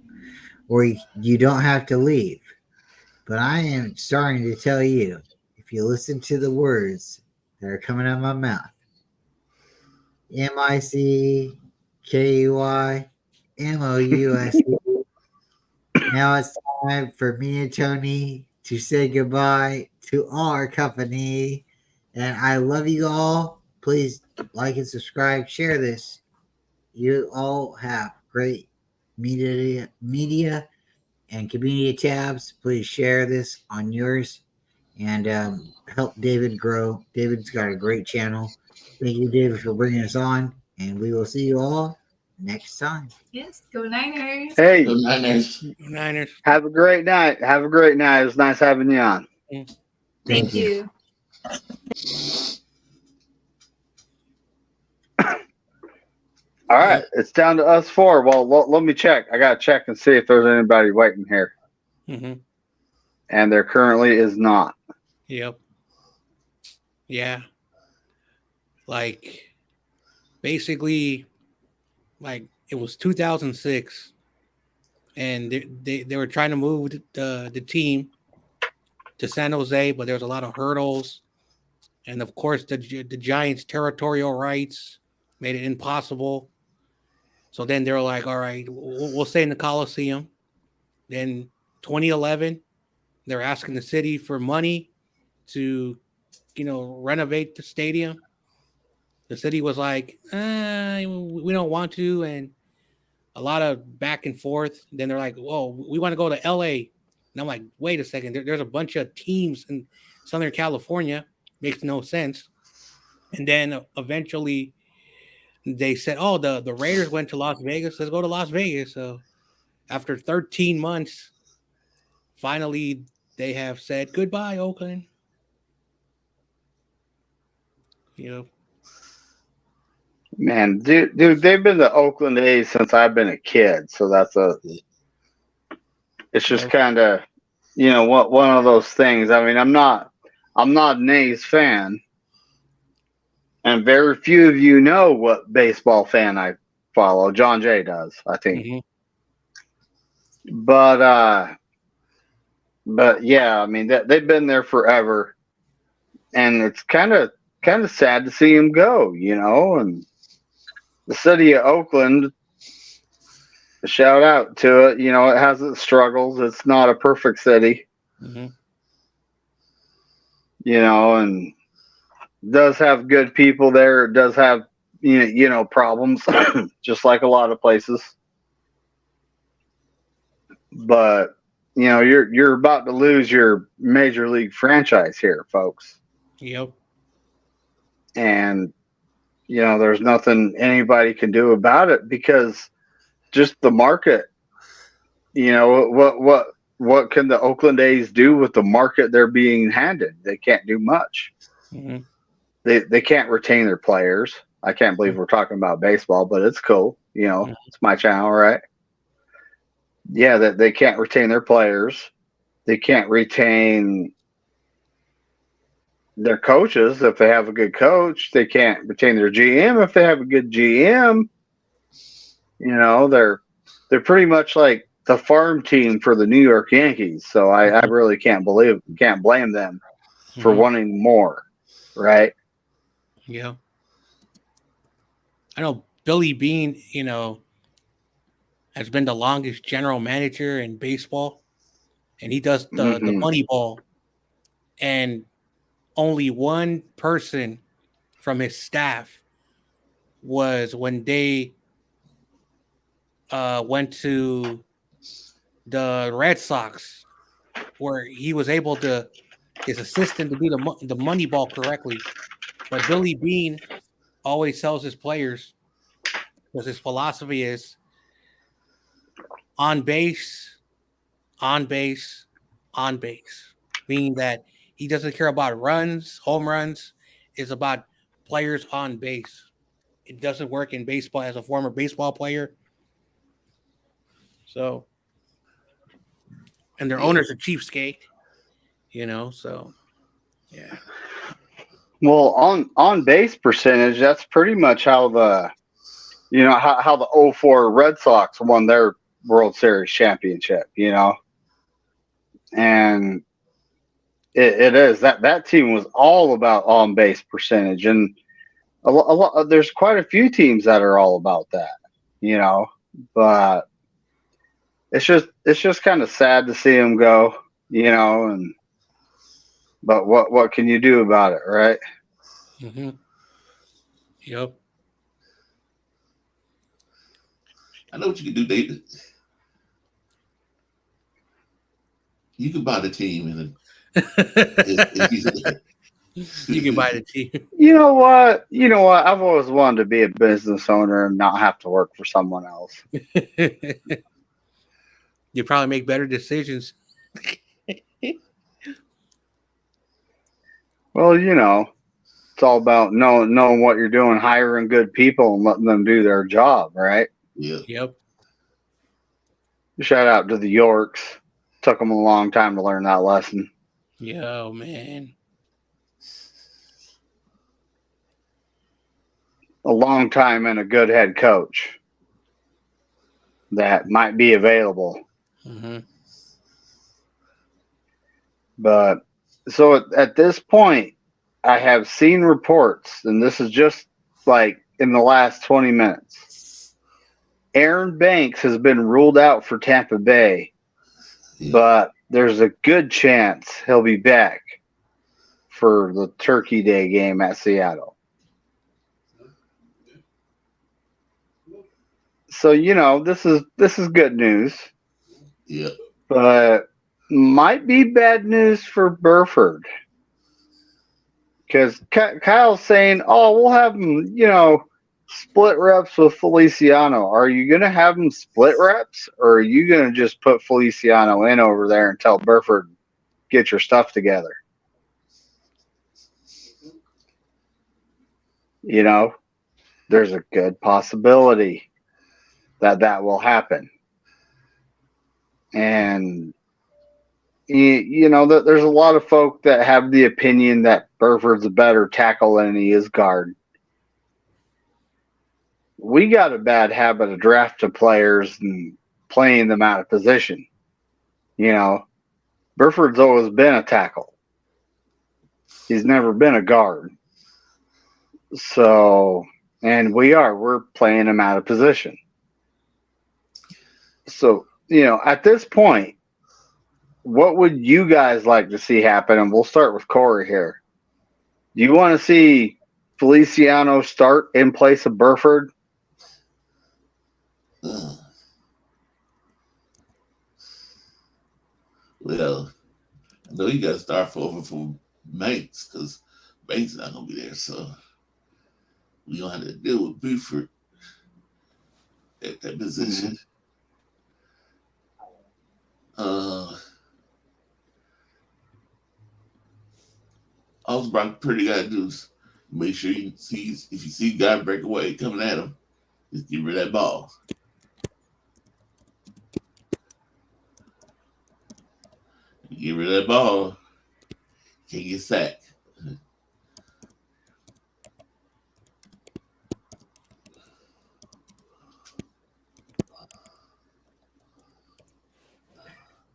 or you don't have to leave. But I am starting to tell you, if you listen to the words that are coming out of my mouth, MICKEY MOUSE. Now it's time for me and Tony to say goodbye to all our company. And I love you all. Please like and subscribe, share this. You all have great media and community tabs. Please share this on yours and help David grow. David's got a great channel. Thank you, David, for bringing us on. And we will see you all next time. Yes, go Niners. Hey, Go Niners. Niners. have a great night. Have a great night. It was nice having you on. Thank you. All right, it's down to us 4. Well, let me check. I gotta check and see if there's anybody waiting here, Mm-hmm. and there currently is not. Yep. Yeah. Like, basically, like it was 2006, and they were trying to move the team to San Jose, but there was a lot of hurdles, and of course the Giants' territorial rights made it impossible. So then they're like, all right, we'll stay in the Coliseum. Then 2011, they're asking the city for money to, renovate the stadium. The city was like, we don't want to. And a lot of back and forth. Then they're like, whoa, we want to go to LA. And I'm like, wait a second. There's a bunch of teams in Southern California. Makes no sense. And then eventually they said, oh, the Raiders went to Las Vegas. Let's go to Las Vegas. So after 13 months, finally they have said goodbye, Oakland. Man, dude, they've been the Oakland A's since I've been a kid. So it's just kind of, one of those things. I mean, I'm not an A's fan. And very few of you know what baseball fan I follow. John Jay does, I think. Mm-hmm. But yeah, I mean, they've been there forever. And it's kind of sad to see him go, and the city of Oakland, a shout out to it. It has its struggles. It's not a perfect city. Mm-hmm. And does have good people there. It does have, problems, just like a lot of places. But, you're about to lose your major league franchise here, folks. Yep. And, there's nothing anybody can do about it because just the market, what can the Oakland A's do with the market they're being handed? They can't do much. Mm-hmm. They can't retain their players. I can't believe we're talking about baseball, but it's cool. It's my channel, right? Yeah, that they can't retain their players. They can't retain their coaches if they have a good coach. They can't retain their GM if they have a good GM. They're pretty much like the farm team for the New York Yankees. So I really can't blame them for wanting more, right? Yeah. I know Billy Beane, has been the longest general manager in baseball, and he does the Moneyball. And only one person from his staff was when they went to the Red Sox, where he was able to, his assistant, to do the Moneyball correctly. But Billy Beane always tells his players, because his philosophy is on base, on base, on base, meaning that he doesn't care about runs, home runs. It's about players on base. It doesn't work in baseball as a former baseball player. So, and their owner's a cheapskate, so yeah. Well, on base percentage, that's pretty much how the, how the 04 Red Sox won their World Series championship, and it is that team was all about on base percentage, and a lot there's quite a few teams that are all about that, but it's just kind of sad to see them go, and but what can you do about it, right? Mm-hmm. Yep. I know what you can do, David. You can buy the team and you can buy the team. You know what? I've always wanted to be a business owner and not have to work for someone else. You probably make better decisions. Well, it's all about knowing what you're doing, hiring good people and letting them do their job, right? Yeah. Yep. Shout out to the Yorks. Took them a long time to learn that lesson. Yo, man. A long time and a good head coach that might be available. Mm-hmm. But so at this point, I have seen reports, and this is just like in the last 20 minutes. Aaron Banks has been ruled out for Tampa Bay, but there's a good chance he'll be back for the Turkey Day game at Seattle. So, you know, this is good news. Yeah. But might be bad news for Burford. Because Kyle's saying, oh, we'll have him, you know, split reps with Feliciano. Are you going to have him split reps, or are you going to just put Feliciano in over there and tell Burford, get your stuff together? You know, there's a good possibility that will happen. And, you know, there's a lot of folk that have the opinion that Burford's a better tackle than he is guard. We got a bad habit of drafting players and playing them out of position. You know, Burford's always been a tackle. He's never been a guard. So, and we're playing him out of position. So, you know, at this point, what would you guys like to see happen? And we'll start with Corey here. Do you want to see Feliciano start in place of Burford? Well, I know you got to start over for Banks because Banks not going to be there. So we don't have to deal with Buford at that position. All Brock Purdy got to do is make sure you see, if you see a guy break away coming at him, just give her that ball. You give her that ball, can't get sacked.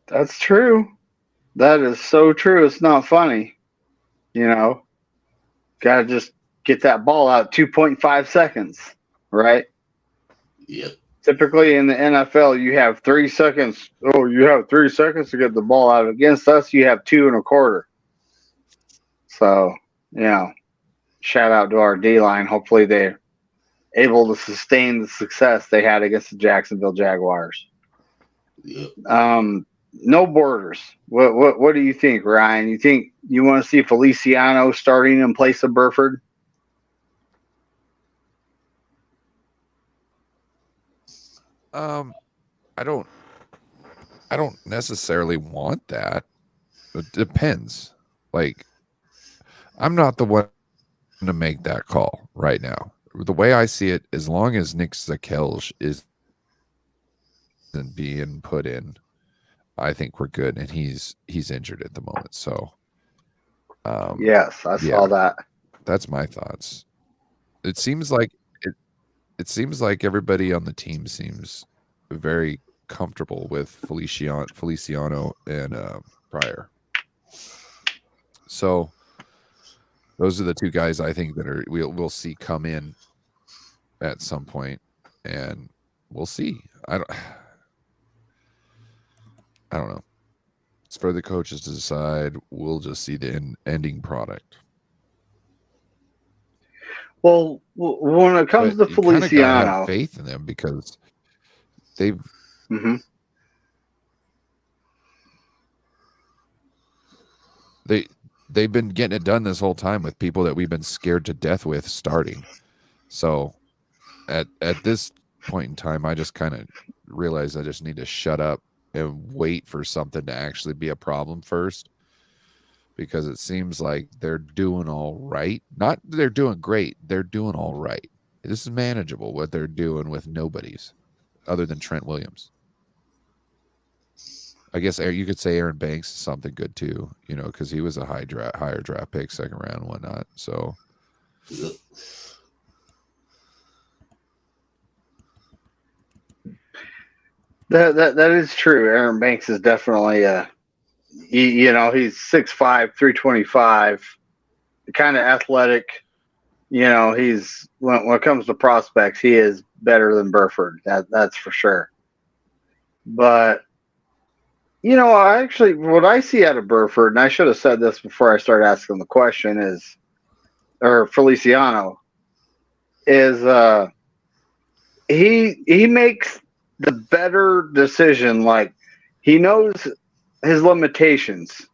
That's true. That is so true. It's not funny. You know, got to just get that ball out 2.5 seconds, right? Yep. Typically in the NFL, you have 3 seconds. Oh, you have 3 seconds to get the ball out. Against us, you have 2.25. So, you know, shout out to our D-line. Hopefully they're able to sustain the success they had against the Jacksonville Jaguars. Yep. No borders. What do you think, Ryan? You think you want to see Feliciano starting in place of Burford? I don't necessarily want that. It depends. Like, I'm not the one to make that call right now. The way I see it, as long as Nick Zakelj isn't being put in, I think we're good, and he's injured at the moment. So, yes, I saw that. That's my thoughts. It seems like everybody on the team seems very comfortable with Feliciano and Pryor. So those are the two guys I think that we'll see come in at some point, and we'll see. I don't know. It's for the coaches to decide. We'll just see the ending product. Well, when it comes to Feliciano, have faith in them because they've they've been getting it done this whole time with people that we've been scared to death with starting. So at this point in time, I just kind of realized I just need to shut up and wait for something to actually be a problem first, because it seems like they're doing all right. Not they're doing great. They're doing all right. This is manageable what they're doing with nobodies other than Trent Williams. I guess you could say Aaron Banks is something good too, you know, because he was a higher draft pick, second round, whatnot. So that is true. Aaron Banks is definitely you know, he's 6'5", 325, kind of athletic, You know, he's when it comes to prospects, he is better than Burford. That's for sure. But you know, I actually what I see out of Burford, and I should have said this before I started asking the question, is or Feliciano is he makes the better decision. Like he knows his limitations,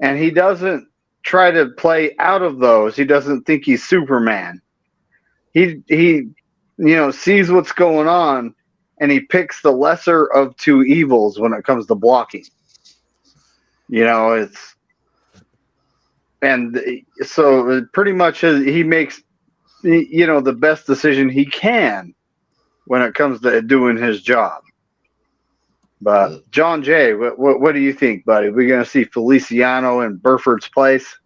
and he doesn't try to play out of those. He doesn't think he's Superman. He sees what's going on, and he picks the lesser of two evils when it comes to blocking. You know, it's and so it pretty much he makes the best decision he can when it comes to doing his job. But John Jay, what do you think, buddy? We're gonna see Feliciano in Burford's place?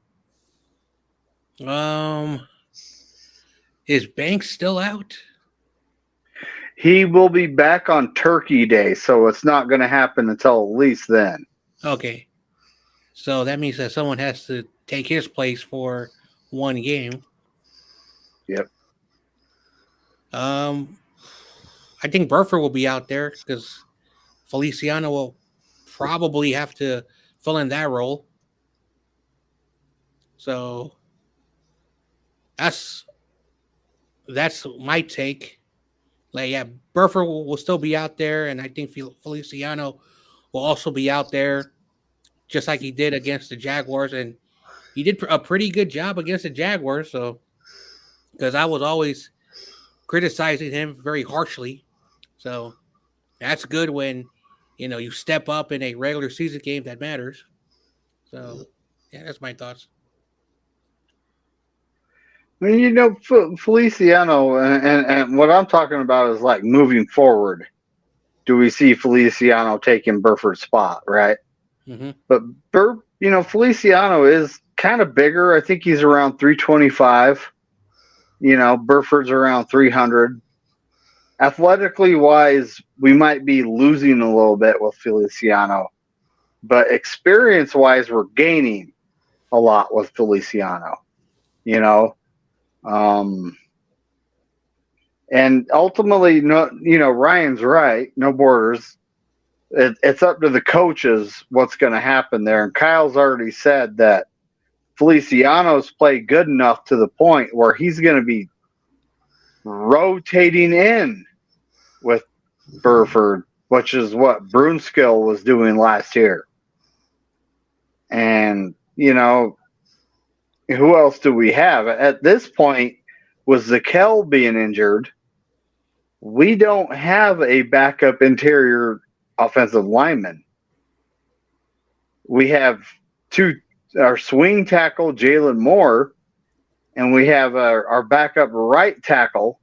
Is Banks still out? He will be back on Turkey Day, so it's not going to happen until at least then. Okay. So that means that someone has to take his place for one game. Yep. I think Burford will be out there because Feliciano will probably have to fill in that role. So that's my take. Like, yeah, Burford will still be out there, and I think Feliciano will also be out there, just like he did against the Jaguars, and he did a pretty good job against the Jaguars. So, because I was always criticizing him very harshly, so that's good when you step up in a regular season game that matters. So, yeah, that's my thoughts. I mean, Feliciano, and what I'm talking about is like moving forward. Do we see Feliciano taking Burford's spot, right? Mm-hmm. But Feliciano is kind of bigger. I think he's around 325. Burford's around 300. Athletically wise, we might be losing a little bit with Feliciano, but experience wise, we're gaining a lot with Feliciano. And ultimately, Ryan's right. No borders. It's up to the coaches what's going to happen there. And Kyle's already said that Feliciano's played good enough to the point where he's going to be rotating in with Burford, which is what Brunskill was doing last year. And, who else do we have? At this point, with Zakel being injured, we don't have a backup interior offensive lineman. We have our swing tackle, Jalen Moore, and we have our backup right tackle,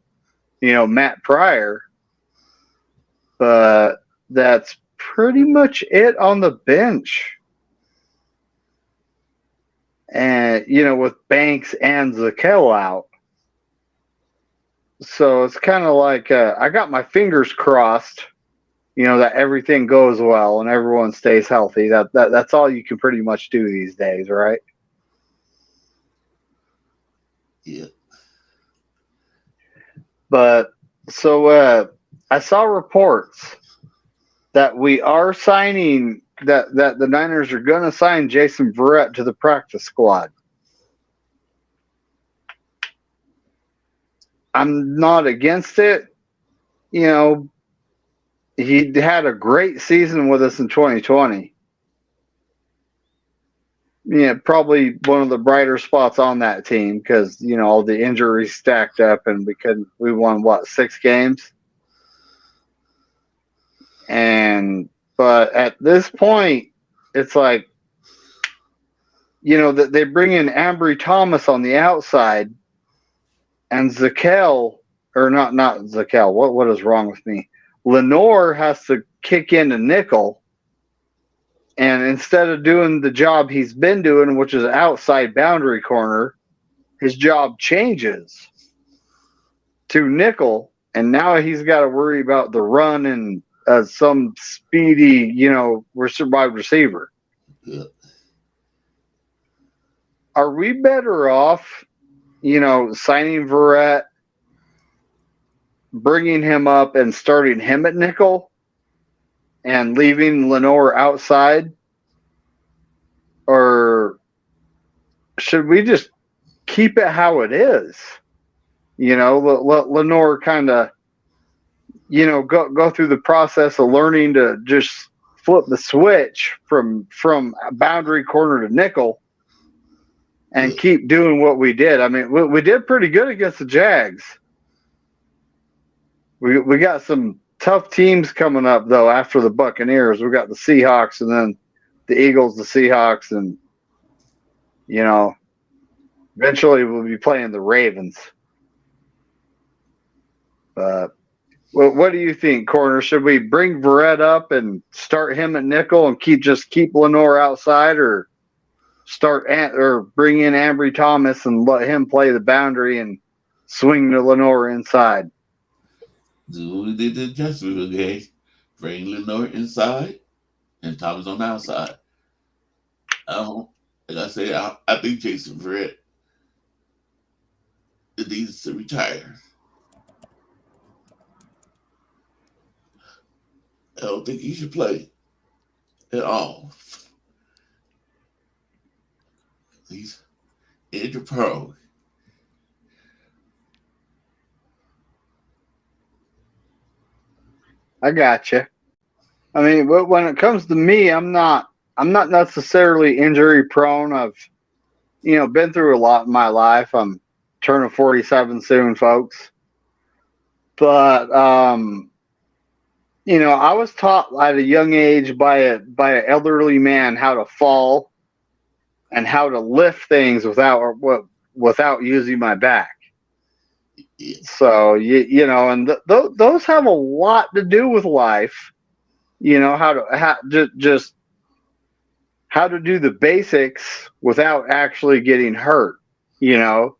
Matt Pryor. But that's pretty much it on the bench. And, with Banks and Zakel out. So it's kind of like I got my fingers crossed, that everything goes well and everyone stays healthy. That's all you can pretty much do these days, right? Yeah. But so I saw reports that we are signing that the Niners are going to sign Jason Verrett to the practice squad. I'm not against it. He had a great season with us in 2020. Yeah, probably one of the brighter spots on that team because, all the injuries stacked up and we won 6 games? But at this point, it's like, that they bring in Ambry Thomas on the outside and Zakel, or not Zakel. What is wrong with me? Lenore has to kick into nickel. And instead of doing the job he's been doing, which is outside boundary corner, his job changes to nickel. And now he's got to worry about the run and some speedy, wide receiver. Yeah. Are we better off signing Verrett, bringing him up and starting him at nickel and leaving Lenore outside? Or should we just keep it how it is? Let Lenore kind of, go through the process of learning to just flip the switch from boundary corner to nickel and keep doing what we did. I mean, we did pretty good against the Jags. We got some tough teams coming up, though, after the Buccaneers. We got the Seahawks and then the Eagles, the Seahawks, and, eventually we'll be playing the Ravens. But what do you think, Corner? Should we bring Verrett up and start him at nickel and keep Lenore outside, or bring in Ambry Thomas and let him play the boundary and swing to Lenore inside? Do what we did in Jacksonville game. Bring Lenore inside and Thomas on the outside. Like I said, I think Jason Verrett needs to retire. I don't think he should play at all. He's injury prone. I got you. I mean, when it comes to me, I'm not necessarily injury prone. I've, been through a lot in my life. I'm turning 47 soon, folks. But I was taught at a young age by an elderly man how to fall and how to lift things without using my back. So and those have a lot to do with life. How to do the basics without actually getting hurt. I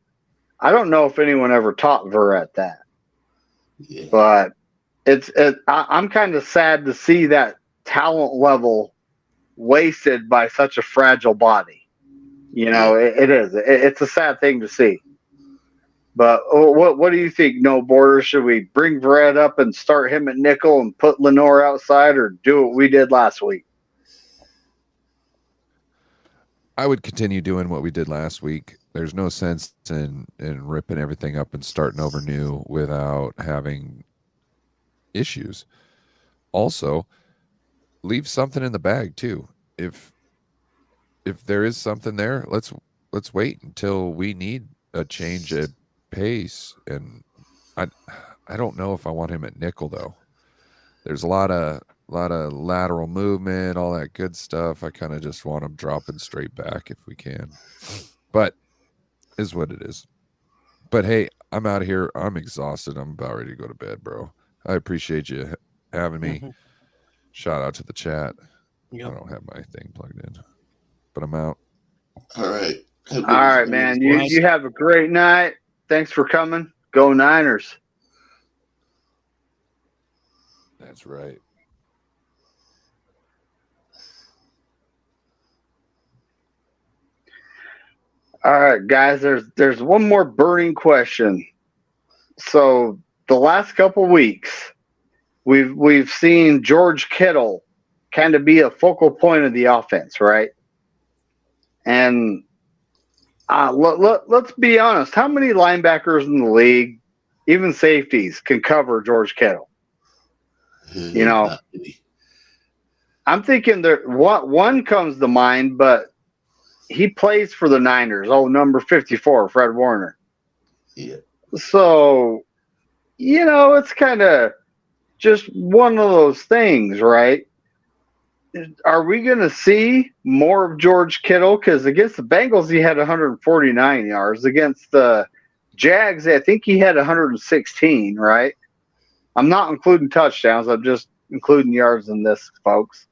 don't know if anyone ever taught Verrett that, but I'm kind of sad to see that talent level wasted by such a fragile body. It is. It's a sad thing to see. But what do you think, No Borders? Should we bring Verrett up and start him at nickel and put Lenore outside, or do what we did last week? I would continue doing what we did last week. There's no sense in ripping everything up and starting over new without having issues. Also, leave something in the bag too. If there is something there, let's wait until we need a change at pace. And I don't know if I want him at nickel though. There's a lot of lateral movement, all that good stuff. I kind of just want him dropping straight back if we can. But is what it is. But hey, I'm out of here. I'm exhausted. I'm about ready to go to bed, bro. I appreciate you having me. Mm-hmm. Shout out to the chat. Yep. I don't have my thing plugged in, but I'm out. All right. All right, man. You have a great night. Thanks for coming. Go Niners. That's right. All right, guys, there's one more burning question. So the last couple weeks, we've seen George Kittle kind of be a focal point of the offense, right? And let's be honest, how many linebackers in the league, even safeties, can cover George Kittle? I'm thinking that one comes to mind, but he plays for the Niners. Oh, number 54, Fred Warner. Yeah. So, it's kind of just one of those things, right? Are we going to see more of George Kittle? Because against the Bengals, he had 149 yards. Against the Jags, I think he had 116, right? I'm not including touchdowns. I'm just including yards in this, folks.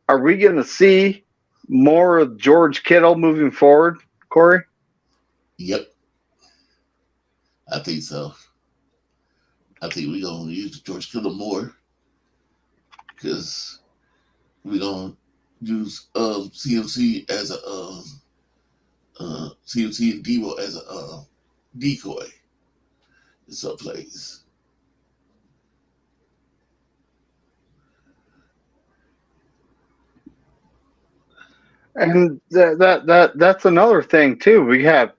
Are we going to see more of George Kittle moving forward, Corey? Yep. I think so. I think we're going to use George Kittle more because we're going to use CMC as CMC and Debo as a decoy in some plays. And that's another thing too. We have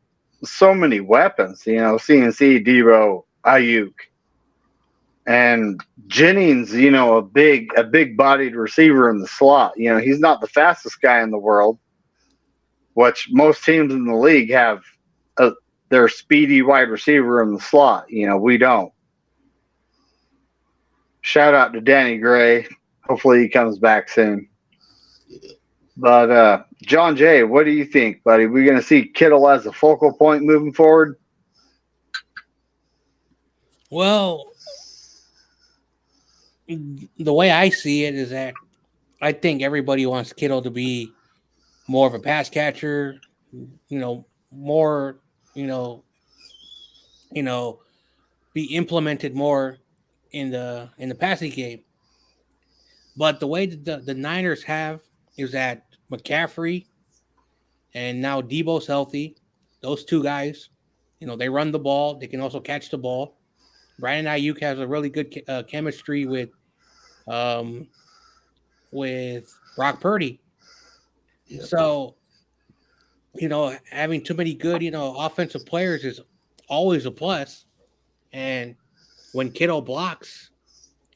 so many weapons, CNC, Debo, Ayuk, and Jennings. A big bodied receiver in the slot. He's not the fastest guy in the world, which most teams in the league have their speedy wide receiver in the slot. We don't. Shout out to Danny Gray. Hopefully he comes back soon. But John Jay, what do you think, buddy? We're going to see Kittle as a focal point moving forward? Well, the way I see it is that I think everybody wants Kittle to be more of a pass catcher, more, be implemented more in the passing game. But the way that the Niners have is that McCaffrey and now Debo's healthy. Those two guys, they run the ball. They can also catch the ball. Brandon Ayuk has a really good chemistry with Brock Purdy. Yeah. So, having too many good, offensive players is always a plus. And when Kittle blocks,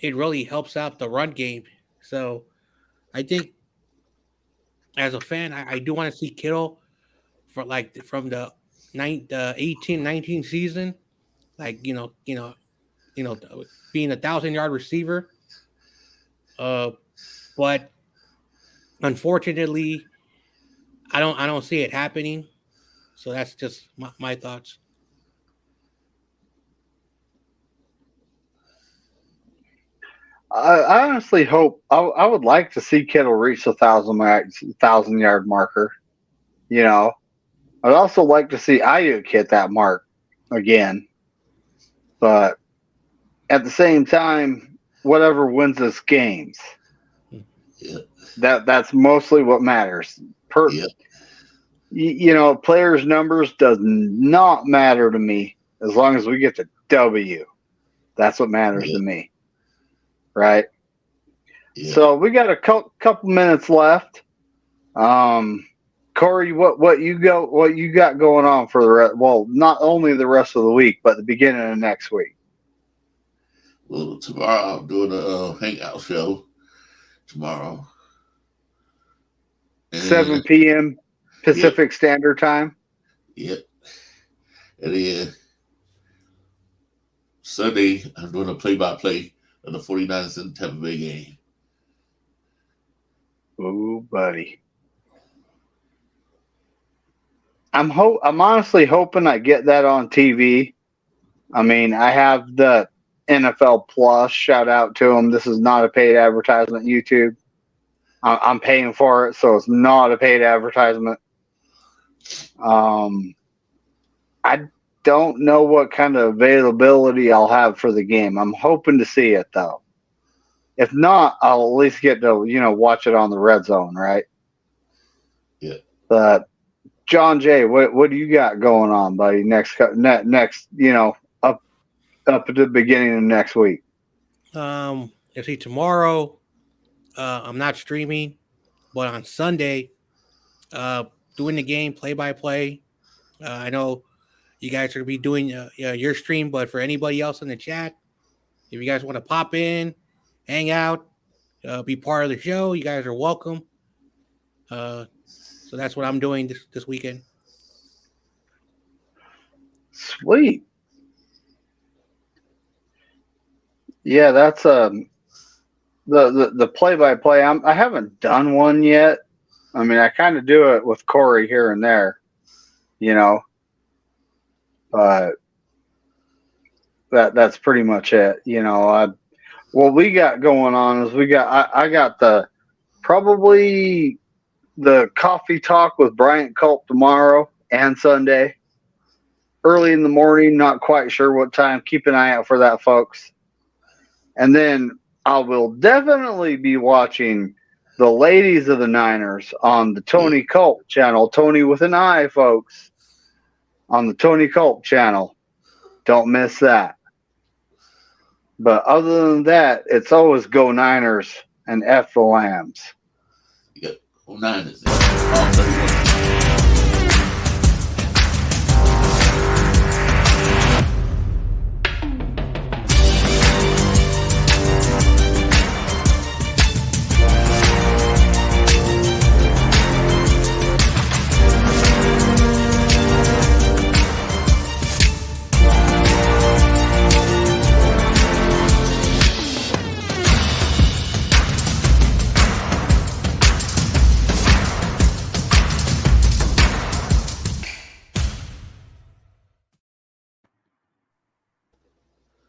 it really helps out the run game. So I think as a fan, I do want to see Kittle from the 18-19 season, being a 1,000-yard receiver. But unfortunately, I don't see it happening. So that's just my thoughts. I honestly hope I would like to see Kittle reach the 1,000-yard marker. I'd also like to see Ayuk hit that mark again. But at the same time, whatever wins us games, that's mostly what matters. Players' numbers does not matter to me as long as we get the W. That's what matters to me. Right. Yeah. So we got a couple minutes left. Corey, what you got going on for the rest? Well, not only the rest of the week, but the beginning of next week. Well, tomorrow I'm doing a hangout show. Tomorrow, 7 p.m. Pacific Standard Time. Yep. And then Sunday I'm doing a play-by-play of the 49ers and Tampa Bay game. Ooh, buddy. I'm honestly hoping I get that on TV. I mean, I have the NFL Plus. Shout out to them. This is not a paid advertisement, YouTube. I'm paying for it, so it's not a paid advertisement. I don't know what kind of availability I'll have for the game. I'm hoping to see it though. If not, I'll at least get to watch it on the Red Zone, right? Yeah. But John Jay, what do you got going on, buddy? Next, up at the beginning of next week. Let's see. Tomorrow, I'm not streaming, but on Sunday, doing the game play-by-play. I know you guys are going to be doing your stream, but for anybody else in the chat, if you guys want to pop in, hang out, be part of the show, you guys are welcome. So that's what I'm doing this weekend. Sweet. Yeah, that's the play-by-play. I haven't done one yet. I mean, I kind of do it with Corey here and there, but that's pretty much it. What we got going on is I got probably the coffee talk with Bryant Culp tomorrow and Sunday, early in the morning. Not quite sure what time. Keep an eye out for that, folks. And then I will definitely be watching the ladies of the Niners on the Tony Culp channel. Tony with an I, folks. On the Tony Culp channel. Don't miss that. But other than that, it's always go Niners and F the Lambs. Yep. Niners. All 31.